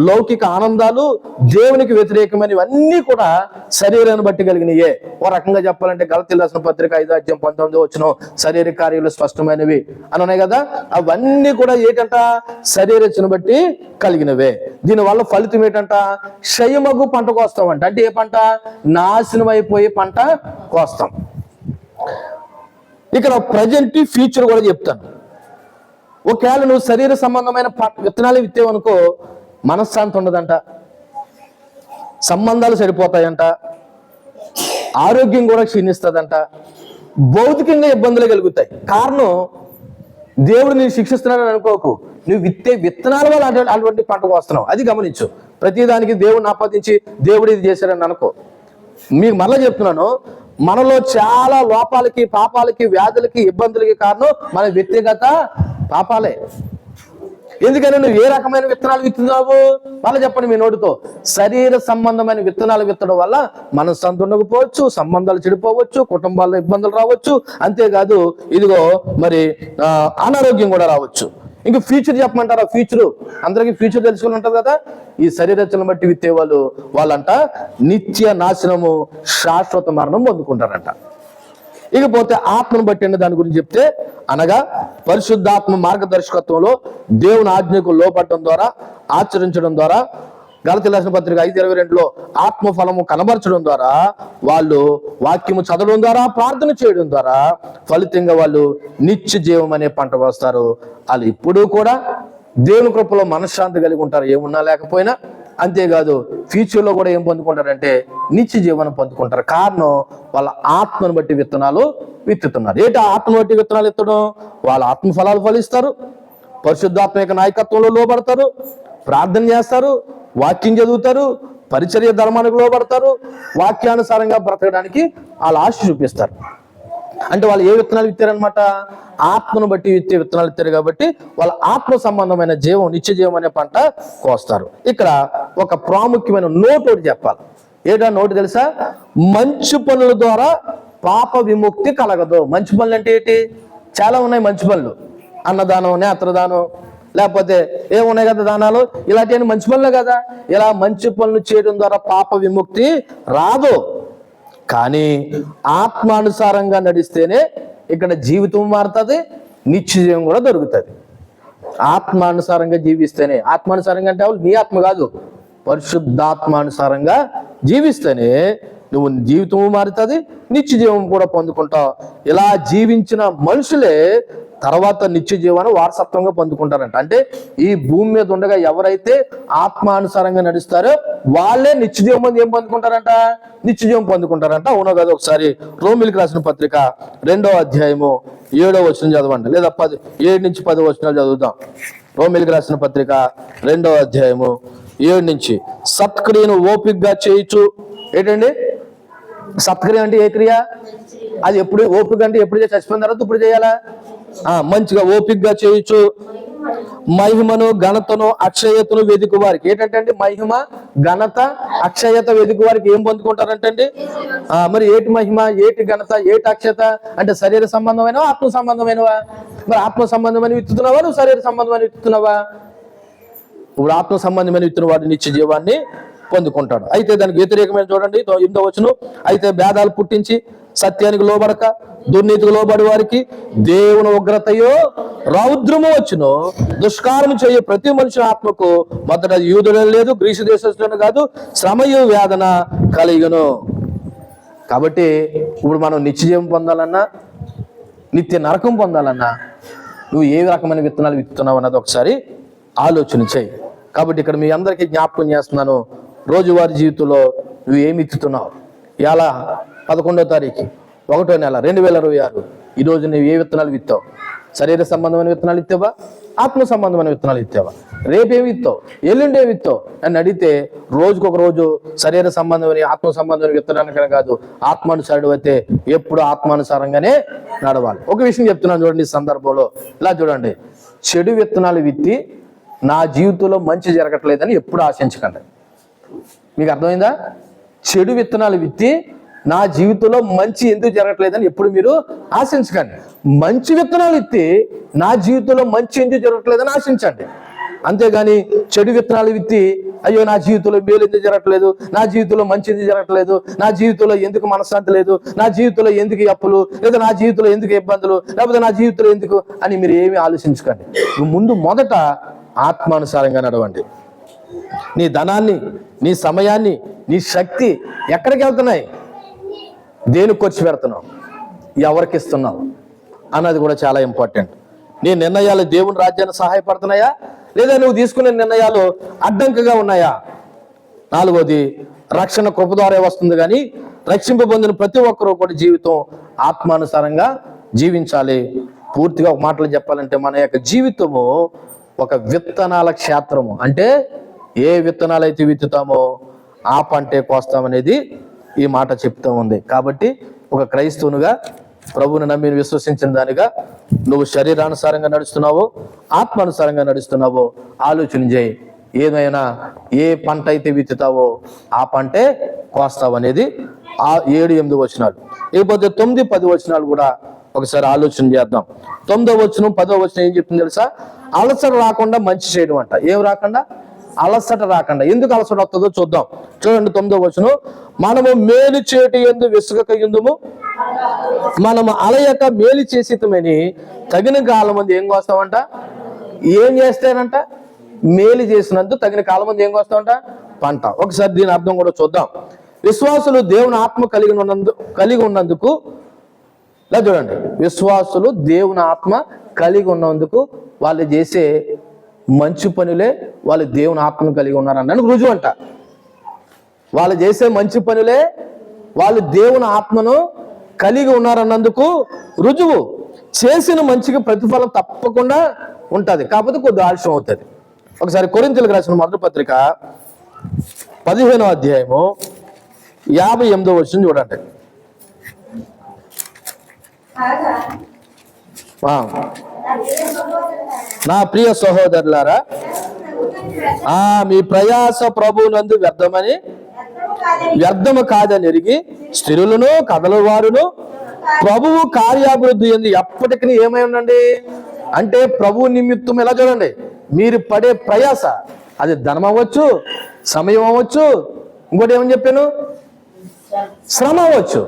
లౌకిక ఆనందాలు, దేవునికి వ్యతిరేకమైనవన్నీ కూడా శరీరాన్ని బట్టి కలిగినయే. ఓ రకంగా చెప్పాలంటే గలతీయులకు రాసిన పత్రిక 5:19 శరీర కార్యాలు స్పష్టమైనవి అని ఉన్నాయి కదా. అవన్నీ కూడా ఏంటంట? శరీరచను బట్టి కలిగినవే. దీనివల్ల ఫలితం ఏంటంట? క్షయమగు పంట కోస్తామంట. అంటే ఏ పంట? నాశనం అయిపోయే పంట కోస్తాం. ఇక్కడ ప్రజెంట్ ఫ్యూచర్ కూడా చెప్తాను. ఒకవేళ నువ్వు శరీర సంబంధమైన విత్తనాలు విత్తేవనుకో మనశ్శాంతి ఉండదంట, సంబంధాలు సరిపోతాయంట, ఆరోగ్యం కూడా క్షీణిస్తుందంట, భౌతికంగా ఇబ్బందులు కలుగుతాయి. కారణం దేవుడు నేను శిక్షిస్తున్నాడని అనుకోకు, నువ్వు విత్తే విత్తనాల వల్ల అటువంటి పంటకు వస్తున్నావు. అది గమనించు. ప్రతిదానికి దేవుడిని ఆపాదించి దేవుడు ఇది చేశాడని అనుకో. మీకు మరలా చెప్తున్నాను, మనలో చాలా లోపాలకి, పాపాలకి, వ్యాధులకి, ఇబ్బందులకి కారణం మన వ్యక్తిగత పాపాలే. ఎందుకని నువ్వు ఏ రకమైన విత్తనాలు విత్తున్నావు? మళ్ళీ చెప్పండి మీ నోటితో. శరీర సంబంధమైన విత్తనాలు విత్తడం వల్ల మనశ్శాంతి ఉండకపోవచ్చు, సంబంధాలు చెడిపోవచ్చు, కుటుంబాల్లో ఇబ్బందులు రావచ్చు, అంతేకాదు ఇదిగో మరి అనారోగ్యం కూడా రావచ్చు. ఇంక ఫ్యూచర్ చెప్పమంటారా? ఫ్యూచరు అందరికీ ఫ్యూచర్ తెలుసుకుని ఉంటుంది కదా. ఈ శరీరచలను బట్టి విత్తే వాళ్ళంట నిత్య నాశనము, శాశ్వత మరణం పొందుకుంటారంట. ఇకపోతే ఆత్మను బట్టి అనే దాని గురించి చెప్తే, అనగా పరిశుద్ధాత్మ మార్గదర్శకత్వంలో దేవుని ఆజ్ఞకు లోపడటం ద్వారా, ఆచరించడం ద్వారా, గలతీయులకు రాసిన పత్రిక 5:22 ఆత్మ ఫలము కనబరచడం ద్వారా, వాళ్ళు వాక్యము చదవడం ద్వారా, ప్రార్థన చేయడం ద్వారా ఫలితంగా వాళ్ళు నిత్య జీవం అనే పంట వస్తారు. వాళ్ళు ఇప్పుడు కూడా దేవుని కృపలో మనశ్శాంతి కలిగి ఉంటారు, ఏమున్నా లేకపోయినా. అంతేకాదు ఫ్యూచర్లో కూడా ఏం పొందుకుంటారంటే నిత్య జీవనం పొందుకుంటారు. కారణం వాళ్ళ ఆత్మను బట్టి విత్తనాలు విత్తుతున్నారు. ఏంటి ఆత్మను బట్టి విత్తనాలు విత్తడం? వాళ్ళ ఆత్మ ఫలాలు ఫలిస్తారు, పరిశుద్ధాత్మ యొక్క నాయకత్వంలో లోబడతారు, ప్రార్థన చేస్తారు, వాక్యం చదువుతారు, పరిచర్య ధర్మానికి లోబడతారు, వాక్యానుసారంగా బ్రతకడానికి వాళ్ళు ఆశ చూపిస్తారు. అంటే వాళ్ళు ఏ విత్తనాలు విత్తారనమాట? ఆత్మను బట్టి విత్తే విత్తనాలు ఇస్తారు. కాబట్టి వాళ్ళ ఆత్మ సంబంధమైన జీవం, నిత్య జీవం అనే పంట కోస్తారు. ఇక్కడ ఒక ప్రాముఖ్యమైన నోటు ఒకటి చెప్పాలి. ఏటా నోటు తెలుసా? మంచి పనుల ద్వారా పాప విముక్తి కలగదు. మంచి పనులు అంటే ఏంటి? చాలా ఉన్నాయి మంచి పనులు. అన్నదానం, నేత్రదానం, లేకపోతే ఏమున్నాయి కదా దానాలు, ఇలాంటివన్నీ మంచి పనులే కదా. ఇలా మంచి పనులు చేయడం ద్వారా పాప విముక్తి రాదు. కానీ ఆత్మానుసారంగా నడిస్తేనే ఇక్కడ జీవితం మారుతుంది, నిత్య జీవం కూడా దొరుకుతుంది. ఆత్మానుసారంగా జీవిస్తేనే, ఆత్మానుసారంగా అంటే నీ ఆత్మ కాదు, పరిశుద్ధాత్మానుసారంగా జీవిస్తేనే నువ్వు జీవితము మారుతుంది, నిత్య జీవం కూడా పొందుకుంటావు. ఇలా జీవించిన మనుషులే తర్వాత నిత్య జీవాన్ని వారసత్వంగా పొందుకుంటారంట. అంటే ఈ భూమి మీద ఉండగా ఎవరైతే ఆత్మానుసారంగా నడుస్తారో వాళ్ళే నిత్య జీవం ఏం పొందుకుంటారంట? నిత్య జీవం పొందుకుంటారంట. అవునో కదా? ఒకసారి రోమిలికి రాసిన పత్రిక 2వ అధ్యాయము 7వ వచనం చదవండి, లేదా 7 నుంచి 10 వచనాలు చదువుతాం. రోమిలికి రాసిన పత్రిక 2వ అధ్యాయము 7 నుంచి. సత్క్రియను ఓపికగా చేయొచ్చు. ఏంటండి సత్క్రియ అంటే? ఏ క్రియ అది? ఎప్పుడు ఓపిక అంటే? ఎప్పుడు చచ్చిపోయిన తర్వాత ఇప్పుడు చేయాలా? మంచిగా ఓపికగా చేయొచ్చు. మహిమను, ఘనతను, అక్షయతను వెదుకు వారికి. ఏంటంటే మహిమ, ఘనత, అక్షయత వెదుకు వారికి ఏం పొందుకుంటారంటండి? మరి ఏటి మహిమ, ఏటి ఘనత, ఏటి అక్షయత అంటే శరీర సంబంధమైనవా, ఆత్మ సంబంధమైనవా? మరి ఆత్మ సంబంధమైన విత్తుతున్నావా, నువ్వు శరీర సంబంధమైన విత్తుతున్నావా? ఇప్పుడు ఆత్మ సంబంధమైన విత్తున్న వాడు నిత్య జీవాన్ని పొందుకుంటాడు. అయితే దానికి వ్యతిరేకమైన చూడండి 8వ వచనం. అయితే భేదాలు పుట్టించి సత్యానికి లోబడక దుర్నీతికి లోబడి వారికి దేవుని ఉగ్రతయో రౌద్రము వచ్చును. దుష్కారము చేయ ప్రతి మనిషి ఆత్మకు మొదట యూదుడే లేదు, గ్రీసు దేశస్తులను కాదు, శ్రమయు వేదన కలిగను. కాబట్టి ఇప్పుడు మనం నిత్య జీవం పొందాలన్నా నిత్య నరకం పొందాలన్నా నువ్వు ఏ రకమైన విత్తనాలు విత్తుతున్నావు అన్నది ఒకసారి ఆలోచన చేయి. కాబట్టి ఇక్కడ మీ అందరికీ జ్ఞాపకం చేస్తున్నాను, రోజువారీ జీవితంలో నువ్వు ఏమి విత్తుతున్నావు. ఇలా 11వ తారీఖు 1వ నెల 2026 ఈరోజు నువ్వు ఏ విత్తనాలు విత్తావు? శరీర సంబంధమైన విత్తనాలు ఇస్తావా, ఆత్మ సంబంధమైన విత్తనాలు ఇస్తావా? రేపేమి ఇస్తావు, ఎల్లుండే విత్తావు అని అడిగితే రోజుకొక రోజు శరీర సంబంధమైన ఆత్మ సంబంధమైన విత్తనానికనే కాదు, ఆత్మానుసారుడు అయితే ఎప్పుడు ఆత్మానుసారంగానే నడవాలి. ఒక విషయం చెప్తున్నాను చూడండి, ఈ సందర్భంలో ఇలా చూడండి, చెడు విత్తనాలు విత్తి నా జీవితంలో మంచి జరగట్లేదని ఎప్పుడు ఆశించకండి. మీకు అర్థమైందా? చెడు విత్తనాలు విత్తి నా జీవితంలో మంచి ఎందుకు జరగట్లేదని ఎప్పుడు మీరు ఆశించకండి. మంచి విత్తనాలు విత్తి నా జీవితంలో మంచి ఎందుకు జరగట్లేదని ఆశించండి. అంతేగాని చెడు విత్తనాలు విత్తి అయ్యో నా జీవితంలో మేలు ఎందుకు జరగట్లేదు, నా జీవితంలో మంచి ఎందుకు జరగట్లేదు, నా జీవితంలో ఎందుకు మనశ్శాంతి లేదు, నా జీవితంలో ఎందుకు అప్పులు, లేదా నా జీవితంలో ఎందుకు ఇబ్బందులు, లేకపోతే నా జీవితంలో ఎందుకు అని మీరు ఏమీ ఆలోచించకండి. ముందు మొదట ఆత్మానుసారంగా నడవండి. నీ ధనాన్ని, నీ సమయాన్ని, నీ శక్తి ఎక్కడికి వెళ్తున్నాయి, దేనికి ఖర్చు పెడుతున్నావు, ఎవరికి ఇస్తున్నావు అన్నది కూడా చాలా ఇంపార్టెంట్. నీ నిర్ణయాలు దేవుని రాజ్యాన్ని సహాయపడుతున్నాయా, లేదా నువ్వు తీసుకునే నిర్ణయాలు అడ్డంకిగా ఉన్నాయా? 4వది, రక్షణ కృప ద్వారా వస్తుంది, కానీ రక్షింపబొందిన ప్రతి ఒక్కరూ కూడా జీవితం ఆత్మానుసారంగా జీవించాలి. పూర్తిగా ఒక మాటలు చెప్పాలంటే మన యొక్క జీవితము ఒక విత్తనాల క్షేత్రము. అంటే ఏ విత్తనాలు అయితే విత్తుతామో ఆ పంటే కోస్తామనేది ఈ మాట చెప్తూ ఉంది. కాబట్టి ఒక క్రైస్తవునిగా ప్రభువుని నమ్మి విశ్వసించిన దానిగా నువ్వు శరీరానుసారంగా నడుస్తున్నావో ఆత్మానుసారంగా నడుస్తున్నావో ఆలోచన చేయి. ఏదైనా ఏ పంట అయితే విత్తుతావో ఆ పంటే కోస్తావు అనేది ఆ 7, 8 వచనాలు. ఇకపోతే 9, 10 వచనాలు కూడా ఒకసారి ఆలోచన చేద్దాం. 9వ వచనం 10వ వచనం ఏం చెప్తుంది తెలుసా? అలసట రాకుండా మంచి చేయడం అంట. ఏం రాకుండా? అలసట రాకుండా. ఎందుకు అలసట వస్తుందో చూద్దాం. చూడండి 9వ వచనం, మనము మేలు చేటి యందు విసుగక యుందుము, మనము అలయక మేలు చేసితమని తగిన కాలం మంది ఏం కోస్తామంట? ఏం చేస్తానంట? మేలు చేసినందుకు తగిన కాలం మంది ఏం కోస్తామంట? పంట. ఒకసారి దీని అర్థం కూడా చూద్దాం. విశ్వాసులు దేవుని ఆత్మ కలిగి ఉన్నందుకు, ఇలా చూడండి, విశ్వాసులు దేవుని ఆత్మ కలిగి ఉన్నందుకు వాళ్ళు చేసే మంచి పనులే వాళ్ళు దేవుని ఆత్మను కలిగి ఉన్నారనడానికి రుజువు అంట. వాళ్ళు చేసే మంచి పనులే వాళ్ళు దేవుని ఆత్మను కలిగి ఉన్నారన్నందుకు రుజువు. చేసిన మంచికి ప్రతిఫలం తప్పకుండా ఉంటుంది, కాకపోతే కొద్ది ఆలస్యం అవుతుంది. ఒకసారి కొరింథీయులకు రాసిన మొదటి పత్రిక 15వ అధ్యాయము 58వ వచనం చూడండి. నా ప్రియ సహోదరులారా, మీ ప్రయాస ప్రభువునందు వ్యర్థము కాదని ఎరిగి స్థిరులను కదల వారును ప్రభువు కార్యాభివృద్ధి ఎందు ఎప్పటికీ ఏమై ఉండండి అంటే ప్రభు నిమిత్తం. ఎలా చూడండి, మీరు పడే ప్రయాస అది ధనం అవ్వచ్చు, సమయం అవ్వచ్చు, ఇంకోటి ఏమని చెప్పాను, శ్రమ అవ్వచ్చు.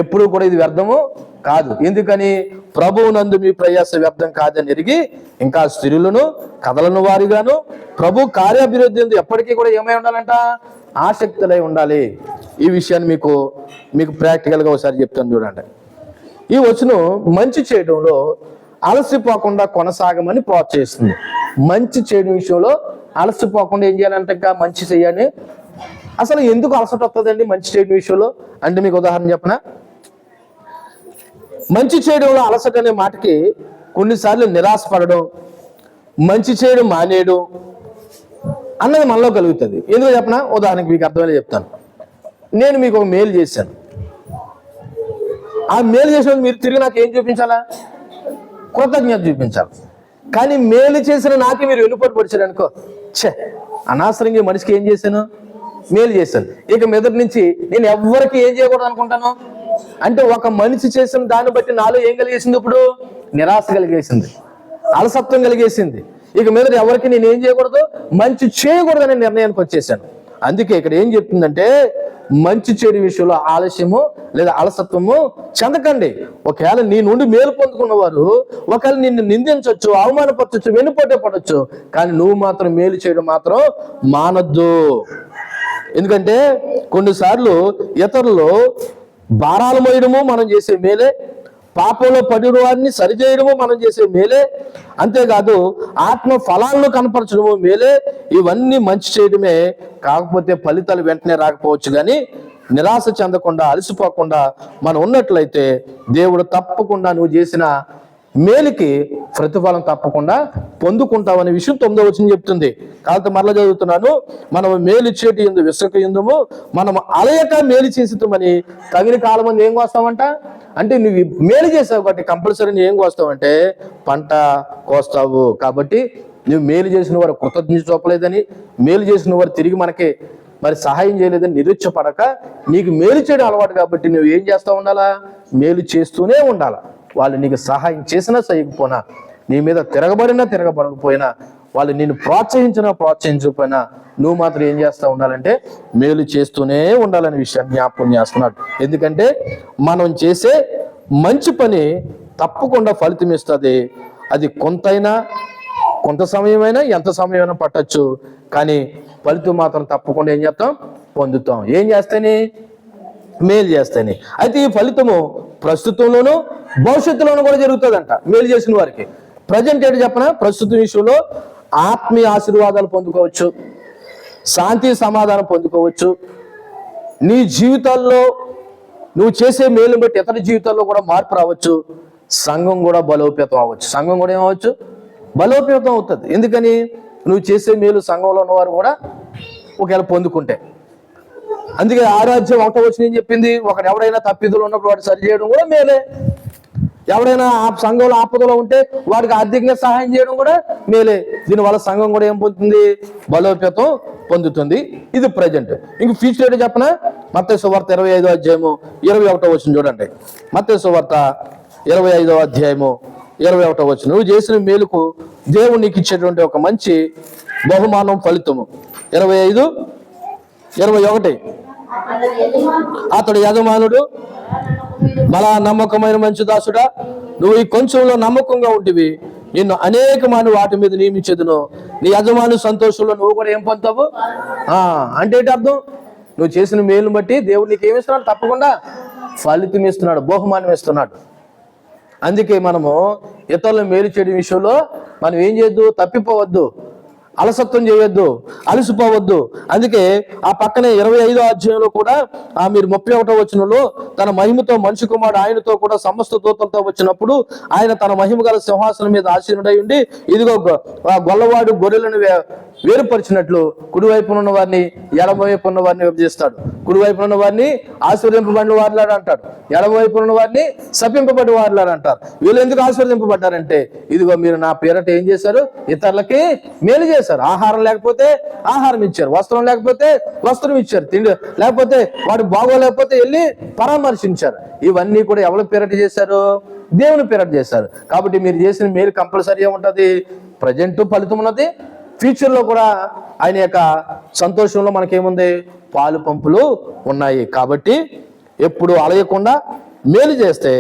ఎప్పుడు కూడా ఇది వ్యర్థము కాదు. ఎందుకని? ప్రభువునందు మీ ప్రయాస వ్యర్థం కాదని ఎరిగి ఇంకా స్థిరులను కదలను వారిగాను ప్రభు కార్యాభివృద్ధి ఎప్పటికీ కూడా ఏమై ఉండాలంట? ఆసక్తులై ఉండాలి. ఈ విషయాన్ని మీకు ప్రాక్టికల్గా ఒకసారి చెప్తాను చూడండి. ఈ వచనం మంచి చేయడంలో అలసిపోకుండా కొనసాగమని ప్రోత్సహిస్తుంది. మంచి చేయడం విషయంలో అలసిపోకుండా ఏం చేయాలంటే ఇంకా మంచి చేయాలి. అసలు ఎందుకు అలసట వస్తుందండి మంచి చేయడం విషయంలో అంటే మీకు ఉదాహరణ చెప్పనా? మంచి చేయడంలో అలసట అనే మాటకి కొన్నిసార్లు నిరాశపడడం, మంచి చేయడం మానేయడం అన్నది మనలో కలుగుతుంది. ఎందుకు చెప్పనా? ఉదాహరణకి మీకు అర్థమయ్యే చెప్తాను. నేను మీకు ఒక మేలు చేశాను. ఆ మేలు చేసినప్పుడు మీరు తిరిగి నాకు ఏం చూపించాలా? కృతజ్ఞత చూపించాలి. కానీ మేలు చేసిన నాకే మీరు వెనుపడి పడిచారు అనుకో, అనవసరంగా మనిషికి ఏం చేశాను? మేలు చేశాను. ఇక మెదటి నుంచి నేను ఎవ్వరికి ఏం చేయకూడదు అనుకుంటాను. అంటే ఒక మనిషి చేసిన దాన్ని బట్టి నాలో ఏం కలిగేసింది? ఇప్పుడు నిరాశ కలిగేసింది, అలసత్వం కలిగేసింది. ఇక మీద ఎవరికి నేను ఏం చేయకూడదు? మంచి చేయకూడదు అనే నిర్ణయానికి వచ్చేసాను. అందుకే ఇక్కడ ఏం చెప్తుందంటే మంచి చెడు విషయంలో ఆలస్యము లేదా అలసత్వము చెందకండి. ఒకవేళ నీ నుండి మేలు పొందుకున్నవారు ఒకవేళ నిన్ను నిందించవచ్చు, అవమానపరచచ్చు, వెనుపోటే పడవచ్చు, కానీ నువ్వు మాత్రం మేలు చేయడం మాత్రం మానొద్దు. ఎందుకంటే కొన్నిసార్లు ఇతరులు భారాలు మోయడము మనం చేసే మేలే, పాపంలో పడిన వారిని సరిచేయడము మనం చేసే మేలే, అంతేకాదు ఆత్మ ఫలాలను కనపరచడము మేలే. ఇవన్నీ మంచి చేయడమే. కాకపోతే ఫలితాలు వెంటనే రాకపోవచ్చు, కానీ నిరాశ చెందకుండా అలసిపోకుండా మనం ఉన్నట్లయితే దేవుడు తప్పకుండా నువ్వు చేసిన మేలుకి ప్రతిఫలం తప్పకుండా పొందుకుంటావనే విషయం 9వ వచనం చెప్తుంది. కాబట్టి మరలా చదువుతున్నాను. మనం మేలు చేటి ఎందు విసుక ఎందుము, మనం అలయక మేలు చేసిమని తగిన కాలం మంది ఏం కోస్తావంట అంటే, నువ్వు మేలు చేసావు కాబట్టి కంపల్సరీ నువ్వు ఏం కోస్తావంటే పంట కోస్తావు. కాబట్టి నువ్వు మేలు చేసిన వారు కృతజ్ఞత చూపలేదని, మేలు చేసిన వారు తిరిగి మనకి మరి సహాయం చేయలేదని నిరుత్సాహపడక, నీకు మేలు చేయడం అలవాటు కాబట్టి నువ్వు ఏం చేస్తూ ఉండాలా? మేలు చేస్తూనే ఉండాలా. వాళ్ళు నీకు సహాయం చేసినా చేయకపోయినా, నీ మీద తిరగబడకపోయినా, వాళ్ళు నిన్ను ప్రోత్సహించకపోయినా నువ్వు మాత్రం ఏం చేస్తూ ఉండాలంటే మేలు చేస్తూనే ఉండాలనే విషయాన్ని జ్ఞాపకం చేస్తున్నాడు. ఎందుకంటే మనం చేసే మంచి పని తప్పకుండా ఫలితం ఇస్తుంది. అది కొంత సమయమైనా ఎంత సమయమైనా పట్టచ్చు, కానీ ఫలితం మాత్రం తప్పకుండా ఏం చేస్తాం? పొందుతాం. ఏం చేస్తేనే? మేలు చేస్తేనే. అయితే ఈ ఫలితము ప్రస్తుతంలోనూ భవిష్యత్తులోనూ కూడా జరుగుతుందంట మేలు చేసిన వారికి. ప్రజెంట్ ఏంటి చెప్పనా? ప్రస్తుత విషయంలో ఆత్మీయ ఆశీర్వాదాలు పొందుకోవచ్చు, శాంతి సమాధానం పొందుకోవచ్చు. నీ జీవితాల్లో నువ్వు చేసే మేలును బట్టి ఇతర జీవితాల్లో కూడా మార్పు రావచ్చు. సంఘం కూడా బలోపేతం అవ్వచ్చు. సంఘం కూడా ఏమవచ్చు? బలోపేతం అవుతుంది. ఎందుకని? నువ్వు చేసే మేలు సంఘంలో ఉన్నవారు కూడా ఒకవేళ పొందుకుంటే. అందుకే ఆరాధ్యం 1వ వచనం ఏం చెప్పింది? ఒకడు ఎవడైనా తప్పిదులు ఉన్నప్పుడు వాడు సరి చేయడం కూడా మేలే. ఎవడైనా ఆ సంఘంలో ఆపదలో ఉంటే వాడికి ఆర్థికంగా సహాయం చేయడం కూడా మేలే. దీనివల్ల సంఘం కూడా ఏం పొందుతుంది? బలోపేతం పొందుతుంది. ఇది ప్రజెంట్. ఇంక ఫ్యూచర్ ఏంటో చెప్పనా? మత్తయి సువార్త 25వ అధ్యాయము 21వ వచనం చూడండి. మత్తయి సువార్త 25వ అధ్యాయము 21వ వచనం. నువ్వు చేసిన మేలుకు దేవుడు నీకు ఇచ్చేటువంటి ఒక మంచి బహుమానం, ఫలితము. 25:21 అతడు యజమానుడు, బలా నమ్మకమైన మంచి దాసుడా, నువ్వు ఈ కొంచెంలో నమ్మకంగా ఉంటివి, నిన్ను అనేకమైన వాటి మీద నియమించదును. నీ యజమాను సంతోషంలో నువ్వు కూడా ఏం పొందుతావు? అంటే ఏంటి అర్థం? నువ్వు చేసిన మేలును బట్టి దేవుడు నీకు ఏమిస్తున్నాడు? తప్పకుండా ఫలితం ఇస్తున్నాడు, బహుమానం ఇస్తున్నాడు. అందుకే మనము ఇతరులు మేలు చేయడం విషయంలో మనం ఏం చేయొద్దు? తప్పిపోవద్దు, అలసత్వం చేయొద్దు, అలసిపోవద్దు. అందుకే ఆ పక్కనే 25వ అధ్యాయంలో కూడా మీరు 31వ వచనంలో తన మహిమతో మనిషి కుమారుడు ఆయనతో కూడా సమస్త దూతలతో వచ్చినప్పుడు ఆయన తన మహిమ గల సింహాసనం మీద ఆసీనుడై ఉండి, ఇదిగో గొల్లవాడు గొర్రెలను వేరుపరిచినట్లు కుడివైపున ఉన్న వారిని ఎడమవైపు ఉన్న వారిని విభజిస్తాడు. కుడివైపున ఉన్న వారిని ఆశీర్వదింపబడిన వారిలాడు అంటాడు, ఎడమవైపున ఉన్న వారిని శపింపబడి వారిలాడు అంటారు. వీళ్ళు ఎందుకు ఆశీర్వదింపబడ్డారంటే, ఇదిగో మీరు నా పేరట ఏం చేశారు? ఇతరులకి మేలు చేశారు. ఆహారం లేకపోతే ఆహారం ఇచ్చారు, వస్త్రం లేకపోతే వస్త్రం ఇచ్చారు, తిండి లేకపోతే వాడు బాగోలేకపోతే వెళ్ళి పరామర్శించారు. ఇవన్నీ కూడా ఎవరి పేరట చేశారు? దేవుని పేరట చేశారు. కాబట్టి మీరు చేసిన మేలు కంపల్సరీ ఏముంటుంది? ప్రజెంట్ ఫలితం ఉన్నది, ఫ్యూచర్లో కూడా ఆయన యొక్క సంతోషంలో మనకేముంది? పాలు పంపులు ఉన్నాయి. కాబట్టి ఎప్పుడు అలయకుండా మేలు చేస్తే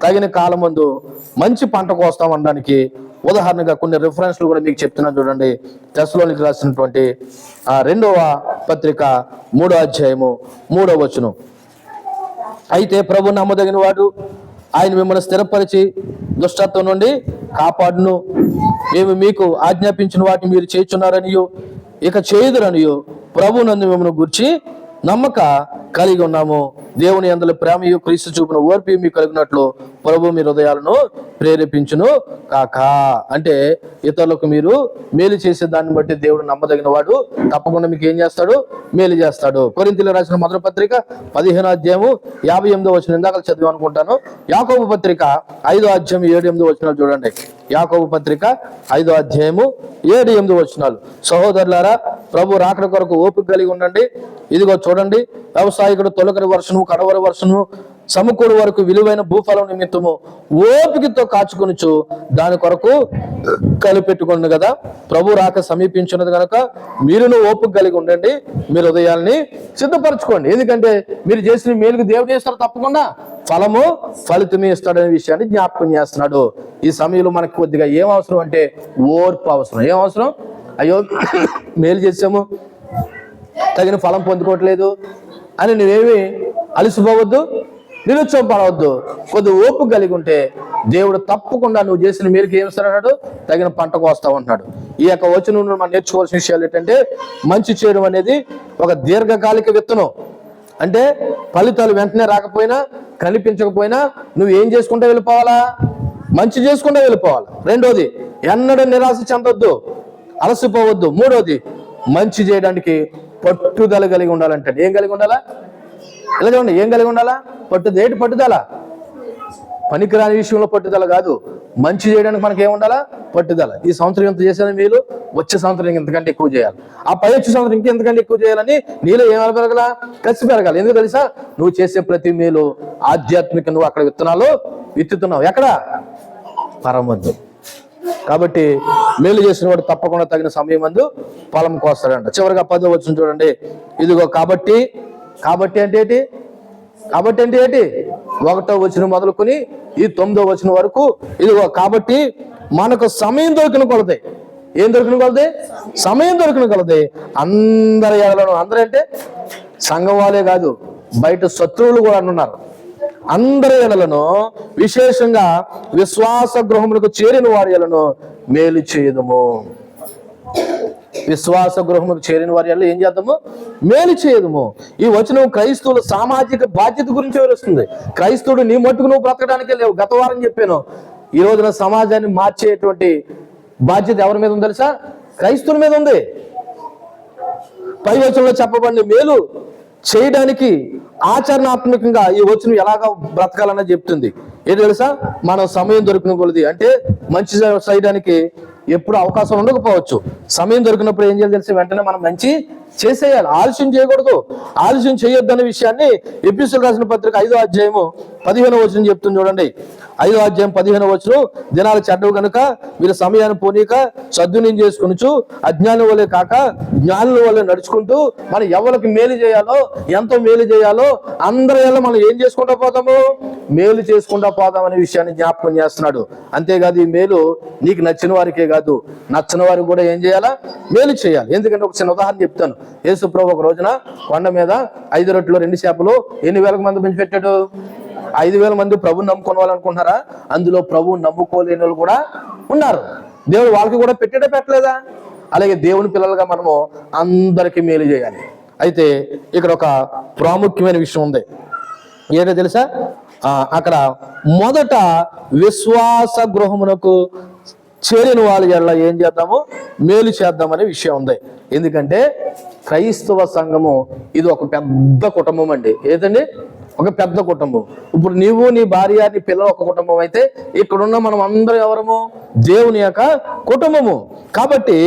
తగిన కాలం ముందు మంచి పంట కోస్తాం అనడానికి ఉదాహరణగా కొన్ని రిఫరెన్స్లు కూడా మీకు చెప్తున్నాను చూడండి. తెస్సలోనికీయులకు రాసినటువంటి 2వ పత్రిక 3వ అధ్యాయము 3వ వచనం. అయితే ప్రభు నమ్మదగిన వాడు, ఆయన మిమ్మల్ని స్థిరపరిచి దుష్టత్వం నుండి కాపాడును. మేము మీకు ఆజ్ఞాపించిన వాటిని మీరు చేయుచున్నారనియు ఇక చేయుదురనియు ప్రభు నందు మిమ్మల్ని గూర్చి నమ్మక కలిగి ఉన్నాము. దేవుని యందు ప్రేమయు క్రీస్తు చూపిన ఓర్పు మీకు కలిగినట్లు ప్రభు మీ హృదయాలను ప్రేరేపించును కాక. అంటే ఇతరులకు మీరు మేలు చేసే దాన్ని బట్టి దేవుడు నమ్మదగిన వాడు, తప్పకుండా మీకు ఏం చేస్తాడు? మేలు చేస్తాడు. కొరింథీయులకు రాసిన మొదటి పత్రిక 15వ అధ్యాయము 58వ వచనం ఇందాక చదివి అనుకుంటాను. యాకోబు పత్రిక 5వ అధ్యాయం 7-8 వచనాలు చూడండి. యాకోబు పత్రిక 5వ అధ్యాయము 7-8 వచనాలు. సహోదరులారా, ప్రభు రాకడ కొరకు ఓపిక కలిగి ఉండండి. ఇదిగో చూడండి, వ్యవసాయకుడు తొలకరి వర్షము కడవరి వర్షము సమకూడు వరకు విలువైన భూఫలం నిమిత్తము ఓపికతో కాచుకొనుచు దాని కొరకు కలిపెట్టుకోండి కదా. ప్రభు రాక సమీపించినది కనుక మీరును ఓపిక కలిగి ఉండండి, మీరు హృదయాల్ని సిద్ధపరచుకోండి. ఎందుకంటే మీరు చేసిన మేలుకు దేవుడు చేస్తారు, తప్పకుండా ఫలితమే ఇస్తాడనే విషయాన్ని జ్ఞాపకం చేస్తున్నాడు. ఈ సమయంలో మనకు కొద్దిగా ఏం అవసరం అంటే ఓర్పు అవసరం. ఏం అవసరం? అయ్యో మేలు చేసాము, తగిన ఫలం పొందుకోవట్లేదు, అని నువ్వేమి అలసిపోవద్దు, నిరుత్సాహం పడవద్దు. కొద్ది ఓపిక కలిగి ఉంటే దేవుడు తప్పకుండా నువ్వు చేసిన మేలుకి ఏమి ఇస్తాడు, తగిన పంట కోస్తావు అంటున్నాడు. ఈ యొక్క వచనం మనం నేర్చుకోవాల్సిన విషయాలు ఏంటంటే, మంచి చేయడం అనేది ఒక దీర్ఘకాలిక విత్తనం. అంటే ఫలితాలు వెంటనే రాకపోయినా, కనిపించకపోయినా నువ్వు ఏం చేసుకుంటూ వెళ్ళిపోవాలా, మంచి చేసుకుంటూ వెళ్ళిపోవాలి. రెండోది, ఎన్నడూ నిరాశ చెందొద్దు, అలసిపోవద్దు. మూడోది, మంచి చేయడానికి పట్టుదల కలిగి ఉండాలంటే ఏం కలిగి ఉండాలా, ఇలా చూడండి, ఏం కలిగి ఉండాలా, పట్టుదల. ఏంటి పట్టుదల? పనికిరాని విషయంలో పట్టుదల కాదు, మంచి చేయడానికి మనకి ఏముండాలా, పట్టుదల. ఈ సంవత్సరం ఎంత చేశాను మేలు, వచ్చే సంవత్సరం ఇంతకంటే ఎక్కువ చేయాలి, ఆ పై వచ్చే సంవత్సరం ఇంకెంతకంటే ఎక్కువ చేయాలని నీలో ఏమైనా పెరగలా, ఖర్చు పెరగాలి. ఎందుకు తెలుసా, నువ్వు చేసే ప్రతి మేలు ఆధ్యాత్మిక, నువ్వు అక్కడ విత్తనాలు విత్తుతున్నావు. ఎక్కడ? పరమందు. కాబట్టి మేలు చేసిన వాడు తప్పకుండా తగిన సమయం అందు ఫలం కోస్తాడంట. చివరిగా 10వ వచనం చూడండి. ఇదిగో కాబట్టి అంటే ఏంటి? కాబట్టి అంటే ఏంటి? 1వ వచనం మొదలుకొని ఈ 9వ వచనం వరకు ఇదిగో కాబట్టి మనకు సమయం దొరికిన కొలది. ఏం దొరికిన కొలది? సమయం దొరికిన కొలది అందరి ఎడలను, అందరూ అంటే సంఘం వాళ్ళే కాదు, బయట శత్రువులు కూడా ఉన్నారు, అందరి ఎడలను, విశేషంగా విశ్వాస గృహములకు చేరిన వారి ఎడలను మేలు చేయదము. విశ్వాస గృహములకు చేరిన వారి ఎడల ఏం చేద్దాము, మేలు చేయదము. ఈ వచనం క్రైస్తవుల సామాజిక బాధ్యత గురించి వివరిస్తుంది. క్రైస్తవుడు నీ మట్టుకు నువ్వు బ్రతకడానికే లేవు. గత వారం చెప్పాను, ఈ రోజున సమాజాన్ని మార్చేటువంటి బాధ్యత ఎవరి మీద ఉంది తెలుసా? క్రైస్తవుల మీద ఉంది. పై వచనంలో చెప్పబడిన మేలు చేయడానికి ఆచరణాత్మకంగా ఈ వచనం ఎలాగా బ్రతకాలన్నా చెప్తుంది. ఏంటి తెలుసా? మనం సమయం దొరికిన కొలది, అంటే మంచి చేయడానికి ఎప్పుడు అవకాశం ఉండకపోవచ్చు. సమయం దొరికినప్పుడు ఏం చేయాలి తెలిసి వెంటనే మనం మంచి చేసేయాలి, ఆలస్యం చేయకూడదు. ఆలస్యం చేయొద్దు అనే విషయాన్ని ఎఫెసీయులకు రాసిన పత్రిక 5వ అధ్యాయము 15వ వచనం చెప్తుంది. చూడండి, 5వ అధ్యాయం 15వ వచనం, దినాలు చెడ్డవు కనుక మీరు సమయాన్ని పోనీక సద్వినియోగం చేసుకొనుచు అజ్ఞానం వల్లే కాక జ్ఞానుల వల్లే నడుచుకుంటూ మనం ఎవరికి మేలు చేయాలో, ఎంతో మేలు చేయాలో అందరి వల్ల మనం ఏం చేసుకుంటా పోతాము, మేలు చేసుకుంటా పోదాం అనే విషయాన్ని జ్ఞాపకం చేస్తున్నాడు. అంతేకాదు ఈ మేలు నీకు నచ్చిన వారికే కాదు, నచ్చిన వారికి కూడా ఏం చేయాలా, మేలు చేయాలి. ఎందుకంటే ఒక చిన్న ఉదాహరణ చెప్తాను. యేసు ప్రభు ఒక రోజున కొండ మీద 5 రొట్టెలు 2 చేపలు ఎన్ని వేల మంది పెంచి పెట్టాడు? 5,000 మంది ప్రభుని నమ్ముకునే వాళ్ళు అనుకుంటున్నారా? అందులో ప్రభువు నమ్ముకోలేని వాళ్ళు కూడా ఉన్నారు. దేవుడు వాళ్ళకి కూడా పెట్టలేదా? అలాగే దేవుని పిల్లలుగా మనము అందరికీ మేలు చేయాలి. అయితే ఇక్కడ ఒక ప్రాముఖ్యమైన విషయం ఉంది. ఏంటో తెలుసా? అక్కడ మొదట విశ్వాస గృహమునకు చేరిన వాళ్ళ ఎడల ఏం చేద్దాము, మేలు చేద్దామనే విషయం ఉంది. ఎందుకంటే క్రైస్తవ సంఘము ఇది ఒక పెద్ద కుటుంబం అండి. ఏదండి? ఒక పెద్ద కుటుంబం. ఇప్పుడు నీవు, నీ భార్య, నీ పిల్లలు ఒక కుటుంబం అయితే ఇక్కడున్న మనం అందరం ఎవరము? దేవుని యొక్క కుటుంబము. కాబట్టి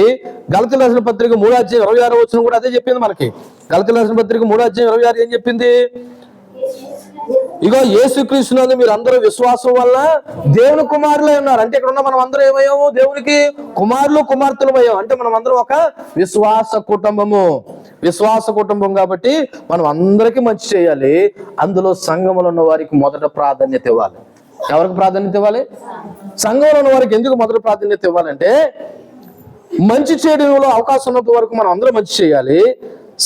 గలతీయులకు రాసిన పత్రిక 3వ అధ్యాయం 26వ వచనం కూడా అదే చెప్పింది మనకి. గలతీయులకు రాసిన పత్రిక 3వ అధ్యాయం 26 ఏం చెప్పింది? ఇగో యేసుక్రీస్తునందు మీరు అందరూ విశ్వాసం వల్ల దేవుని కుమారులై ఉన్నారు. అంటే ఇక్కడ ఉన్న మనం అందరం ఏమయ్యాము? దేవునికి కుమారులు కుమార్తెలు అయ్యాం. అంటే మనం అందరం ఒక విశ్వాస కుటుంబము. విశ్వాస కుటుంబం కాబట్టి మనం అందరికీ మంచి చేయాలి. అందులో సంఘములో ఉన్న వారికి మొదట ప్రాధాన్యత ఇవ్వాలి. ఎవరికి ప్రాధాన్యత ఇవ్వాలి? సంఘంలో ఉన్న వారికి. ఎందుకు మొదట ప్రాధాన్యత ఇవ్వాలంటే మంచి చేయడంలో అవకాశం ఉన్నంత వరకు మనం అందరం మంచి చేయాలి.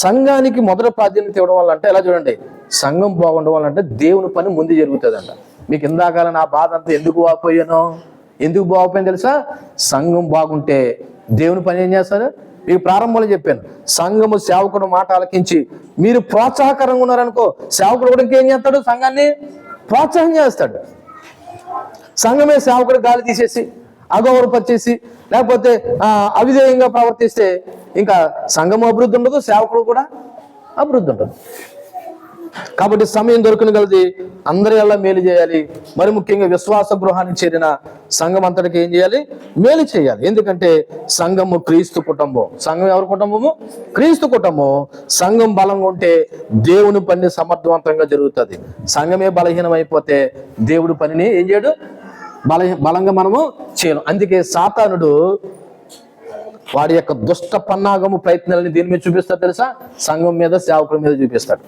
సంఘానికి మొదట ప్రాధాన్యత ఇవ్వడం వల్ల అంటే ఎలా చూడండి, సంఘం బాగుండడం వల్ల అంటే దేవుని పని ముందు జరుగుతుందంట. మీకు ఇందాకాల నా బాధ అంతా ఎందుకు బాగుపోయాను, ఎందుకు బాగుపోయాను తెలుసా? సంఘం బాగుంటే దేవుని పని ఏం చేస్తారు? మీకు ప్రారంభంలో చెప్పాను, సంఘము సేవకుడు మాట ఆలకించి మీరు ప్రోత్సాహకరంగా ఉన్నారనుకో, సేవకుడు కూడా ఇంకేం చేస్తాడు? సంఘాన్ని ప్రోత్సాహం చేస్తాడు. సంఘమే సేవకుడు గాలి తీసేసి అగౌరవపరిచేసి లేకపోతే అవిధేయంగా ప్రవర్తిస్తే ఇంకా సంఘం అభివృద్ధి ఉండదు, సేవకుడు కూడా అభివృద్ధి ఉండదు. కాబట్టి సమయం దొరికిన గలది అందరి వల్ల మేలు చేయాలి. మరి ముఖ్యంగా విశ్వాస గృహానికి చేరిన సంఘం అంతటికి ఏం చేయాలి? మేలు చేయాలి. ఎందుకంటే సంఘము క్రీస్తు కుటుంబం. సంఘం ఎవరి కుటుంబము? క్రీస్తు కుటుంబం. సంఘం బలంగా ఉంటే దేవుని పని సమర్థవంతంగా జరుగుతుంది. సంఘమే బలహీనం అయిపోతే దేవుడి పనిని ఏం చేయడు? బలంగా మనము చేయను. అందుకే సాతానుడు వాడి యొక్క దుష్ట పన్నాగము ప్రయత్నాలని దీని మీద చూపిస్తాడు తెలుసా? సంఘం మీద, సేవకుల మీద చూపిస్తాడు.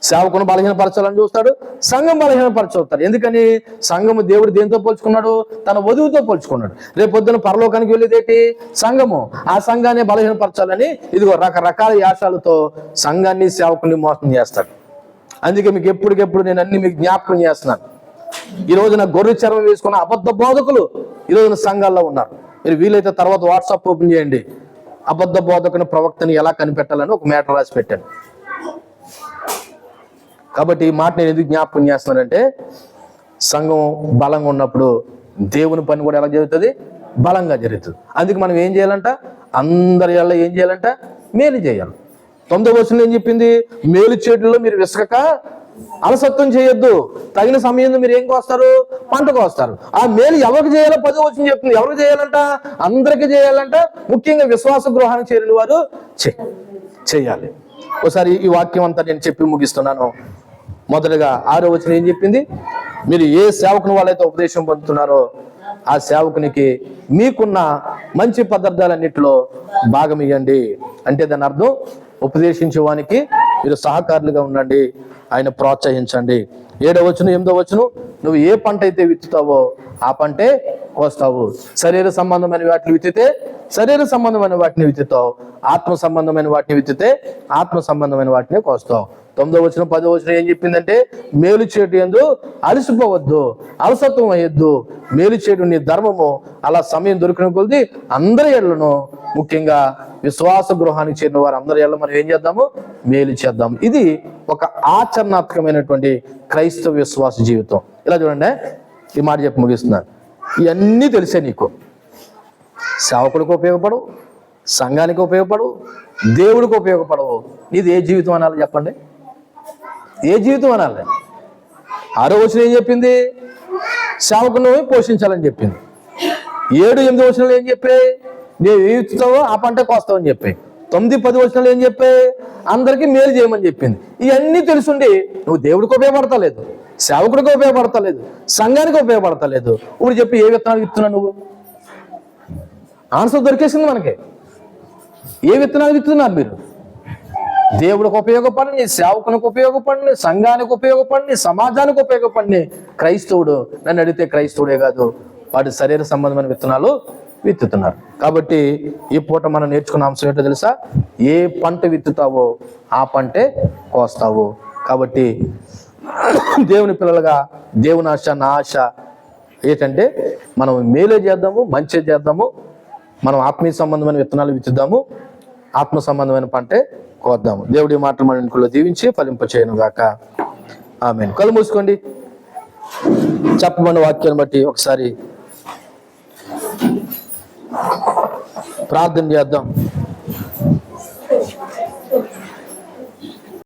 సేవకును బలహీనపరచాలని చూస్తాడు, సంఘం బలహీనపరచుతాడు. ఎందుకని? సంఘము దేవుడు దేంతో పోల్చుకున్నాడు? తన వధువుతో పోల్చుకున్నాడు. రేపు పొద్దున పరలోకానికి వెళ్ళేదేంటి? సంఘము. ఆ సంఘాన్ని బలహీనపరచాలని ఇదిగో రకరకాల యాశాలతో సంఘాన్ని సేవకుని మోసం చేస్తాడు. అందుకే మీకు ఎప్పటికెప్పుడు నేను అన్ని మీకు జ్ఞాపకం చేస్తున్నాను. ఈ రోజున గొర్రె చర్మం వేసుకున్న అబద్ధ బోధకులు ఈ రోజున సంఘాల్లో ఉన్నారు. మీరు వీలైతే తర్వాత వాట్సాప్ ఓపెన్ చేయండి. అబద్ధ బోధకుని ప్రవక్తని ఎలా కనిపెట్టాలని ఒక మ్యాటర్ రాసి పెట్టాను. కాబట్టి ఈ మాట నేను ఎందుకు జ్ఞాపకం చేస్తున్నానంటే, సంఘం బలంగా ఉన్నప్పుడు దేవుని పని కూడా ఎలా జరుగుతుంది? బలంగా జరుగుతుంది. అందుకే మనం ఏం చేయాలంట? అందరి వల్ల ఏం చేయాలంట? మేలు చేయాలి. 9వ వచనంలో ఏం చెప్పింది? మేలు చేతుల్లో మీరు విసకక అలసత్వం చేయొద్దు. తగిన సమయంలో మీరు ఏం కోస్తారు? పంట కోస్తారు. ఆ మేలు ఎవరికి చేయాలో 10వ వచనం చెప్తుంది. ఎవరికి చేయాలంట? అందరికీ చేయాలంట. ముఖ్యంగా విశ్వాస గృహానికి చేరిన వారు చేయాలి. ఒకసారి ఈ వాక్యం అంతా నేను చెప్పి ముగిస్తున్నాను. మొదటగా 6వ వచనం ఏం చెప్పింది? మీరు ఏ సేవకుని వాళ్ళైతే ఉపదేశం పొందుతున్నారో ఆ సేవకునికి మీకున్న మంచి పదార్థాలన్నిటిలో భాగం ఇవ్వండి. అంటే దాని అర్థం, ఉపదేశించేవానికి మీరు సహకారులుగా ఉండండి, ఆయన ప్రోత్సహించండి. 7వ వచనం 8వ వచనం, నువ్వు ఏ పంట అయితే విత్తుతావో ఆ పంటే కోస్తావు. శరీర సంబంధమైన వాటిని విత్తితే శరీర సంబంధమైన వాటిని విత్తుతావు, ఆత్మ సంబంధమైన వాటిని విత్తితే ఆత్మ సంబంధమైన వాటిని కోస్తావు. 9వ వచనం 10వ వచనం ఏం చెప్పిందంటే, మేలు చేయడం యందు అలసిపోవద్దు, అలసత్వం అయ్యొద్దు. మేలు చేయడం నీ ధర్మము. అలా సమయం దొరికిన కొద్ది అందరి ఏళ్లను, ముఖ్యంగా విశ్వాస గృహానికి చేరిన వారు అందరి ఏళ్ళ మనం ఏం చేద్దాము? మేలు చేద్దాం. ఇది ఒక ఆచరణాత్మకమైనటువంటి క్రైస్తవ విశ్వాస జీవితం. ఇలా చూడండి, ఈ మాట చెప్పి ముగిస్తున్నాను. ఇవన్నీ తెలిసే నీకు సేవకుడికి ఉపయోగపడవు, సంఘానికి ఉపయోగపడవు, దేవుడికి ఉపయోగపడవు. ఇది ఏ జీవితం అనాలి చెప్పండి? ఏ జీవితం అనాలి? 6వ వచనం ఏం చెప్పింది? సేవకుని పోషించాలని చెప్పింది. 7, 8 వచనాలు ఏం చెప్పాయి? నీవు విత్తుతావో ఆ పంట కోస్తావు అని చెప్పాయి. 9, 10 వచనాలు ఏం చెప్పాయి? అందరికీ మేలు చేయమని చెప్పింది. ఇవన్నీ తెలుసుండి నువ్వు దేవుడికి ఉపయోగపడతలేదు, సేవకుడికి ఉపయోగపడతలేదు, సంఘానికి ఉపయోగపడతలేదు. ఇప్పుడు చెప్పి ఏ విత్తనాలు విత్తున్నావు నువ్వు? ఆన్సర్ దొరికేసింది మనకి. ఏ విత్తనాలు విత్తున్నారు మీరు? దేవుడికి ఉపయోగపడి, సేవకునికి ఉపయోగపడి, సంఘానికి ఉపయోగపడి, సమాజానికి ఉపయోగపడి క్రైస్తవుడు. నన్ను అడిగితే క్రైస్తవుడే కాదు, వాటి శరీర సంబంధమైన విత్తనాలు విత్తుతున్నారు. కాబట్టి ఈ పూట మనం నేర్చుకున్న అంశం ఏంటో తెలుసా? ఏ పంట విత్తుతావో ఆ పంటే కోస్తావు. కాబట్టి దేవుని పిల్లలుగా దేవుని ఆశ, నా ఆశ ఏంటంటే మనం మేలే చేద్దాము, మంచి చేద్దాము. మనం ఆత్మీయ సంబంధమైన విత్తనాలు విత్తుదాము, ఆత్మ సంబంధమైన పంటే కోద్దాము. దేవుడి మాటలు మన ఇంట్లో దీవించి ఫలింపచేయను గాక. ఆమేన్. కళ్ళు మూసుకోండి. చెప్పమన్న వాక్యాన్ని బట్టి ఒకసారి ప్రార్థన చేద్దాం.